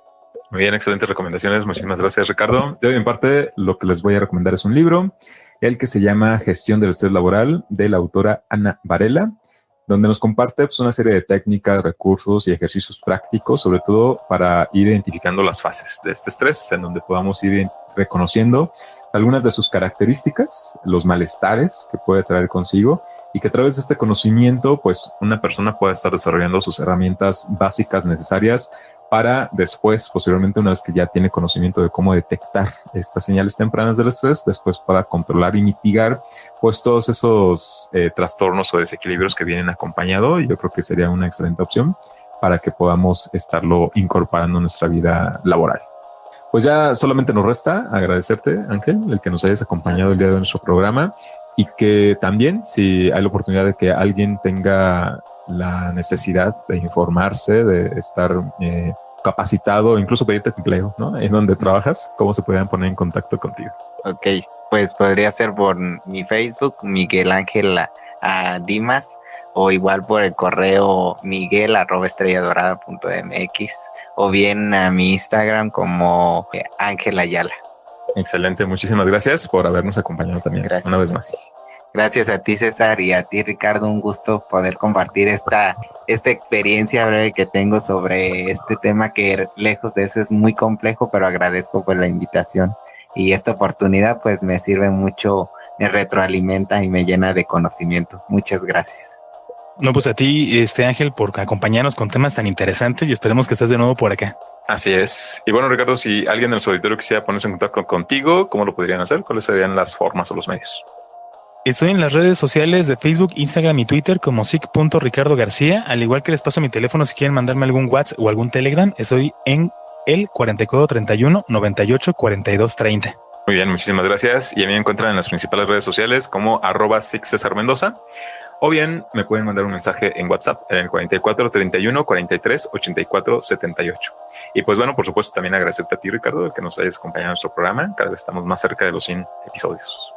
Muy bien, excelentes recomendaciones. Muchísimas gracias, Ricardo. De mi parte, lo que les voy a recomendar es un libro, el que se llama Gestión del estrés laboral, de la autora Ana Varela, donde nos comparte pues, una serie de técnicas, recursos y ejercicios prácticos, sobre todo para ir identificando las fases de este estrés, en donde podamos ir reconociendo algunas de sus características, los malestares que puede traer consigo, y que a través de este conocimiento, pues una persona pueda estar desarrollando sus herramientas básicas necesarias para después, posteriormente, una vez que ya tiene conocimiento de cómo detectar estas señales tempranas del estrés, después pueda controlar y mitigar pues todos esos trastornos o desequilibrios que vienen acompañado. Y yo creo que sería una excelente opción para que podamos estarlo incorporando en nuestra vida laboral. Pues ya solamente nos resta agradecerte, Ángel, el que nos hayas acompañado el día de nuestro programa, y que también, si hay la oportunidad de que alguien tenga la necesidad de informarse, de estar capacitado, incluso pedirte empleo, ¿no? En donde trabajas, ¿cómo se podrían poner en contacto contigo? Ok, pues podría ser por mi Facebook, Miguel Ángel Dimas, o igual por el correo miguel@estrelladorada.mx, o bien a mi Instagram como Ángel Ayala. Excelente, muchísimas gracias por habernos acompañado también. Gracias. Una vez más. Gracias a ti, César, y a ti, Ricardo. Un gusto poder compartir esta experiencia breve que tengo sobre este tema que, lejos de eso, es muy complejo, pero agradezco por la invitación. Y esta oportunidad pues me sirve mucho, me retroalimenta y me llena de conocimiento. Muchas gracias. No, pues a ti, Ángel, por acompañarnos con temas tan interesantes, y esperemos que estés de nuevo por acá. Así es. Y bueno, Ricardo, si alguien en el auditorio quisiera ponerse en contacto contigo, ¿cómo lo podrían hacer? ¿Cuáles serían las formas o los medios? Estoy en las redes sociales de Facebook, Instagram y Twitter como sic.ricardogarcía, al igual que les paso mi teléfono si quieren mandarme algún WhatsApp o algún Telegram. Estoy en el 4431 98 42 30. Muy bien, muchísimas gracias. Y a mí me encuentran en las principales redes sociales como @SicCesarMendoza, o bien me pueden mandar un mensaje en WhatsApp en el 4431 43 84 78. Y pues bueno, por supuesto también agradecerte a ti, Ricardo, el que nos hayas acompañado en nuestro programa. Cada vez estamos más cerca de los 100 episodios.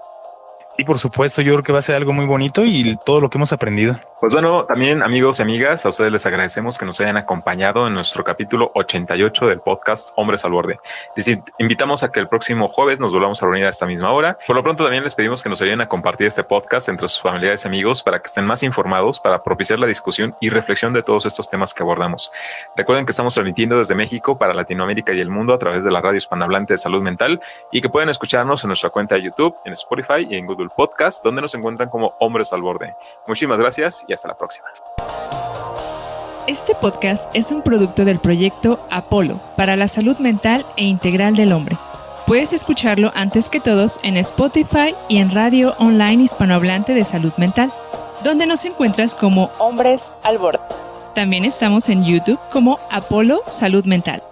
Y por supuesto, yo creo que va a ser algo muy bonito y todo lo que hemos aprendido. Pues bueno, también amigos y amigas, a ustedes les agradecemos que nos hayan acompañado en nuestro capítulo 88 del podcast Hombres al Borde. Les invitamos a que el próximo jueves nos volvamos a reunir a esta misma hora. Por lo pronto también les pedimos que nos ayuden a compartir este podcast entre sus familiares y amigos para que estén más informados, para propiciar la discusión y reflexión de todos estos temas que abordamos. Recuerden que estamos transmitiendo desde México para Latinoamérica y el mundo a través de la radio hispanohablante de Salud Mental, y que pueden escucharnos en nuestra cuenta de YouTube, en Spotify y en Google Podcast, donde nos encuentran como Hombres al Borde. Muchísimas gracias y hasta la próxima. Este podcast es un producto del proyecto Apolo para la salud mental e integral del hombre. Puedes escucharlo antes que todos en Spotify y en Radio Online Hispanohablante de Salud Mental, donde nos encuentras como Hombres al Borde. También estamos en YouTube como Apolo Salud Mental.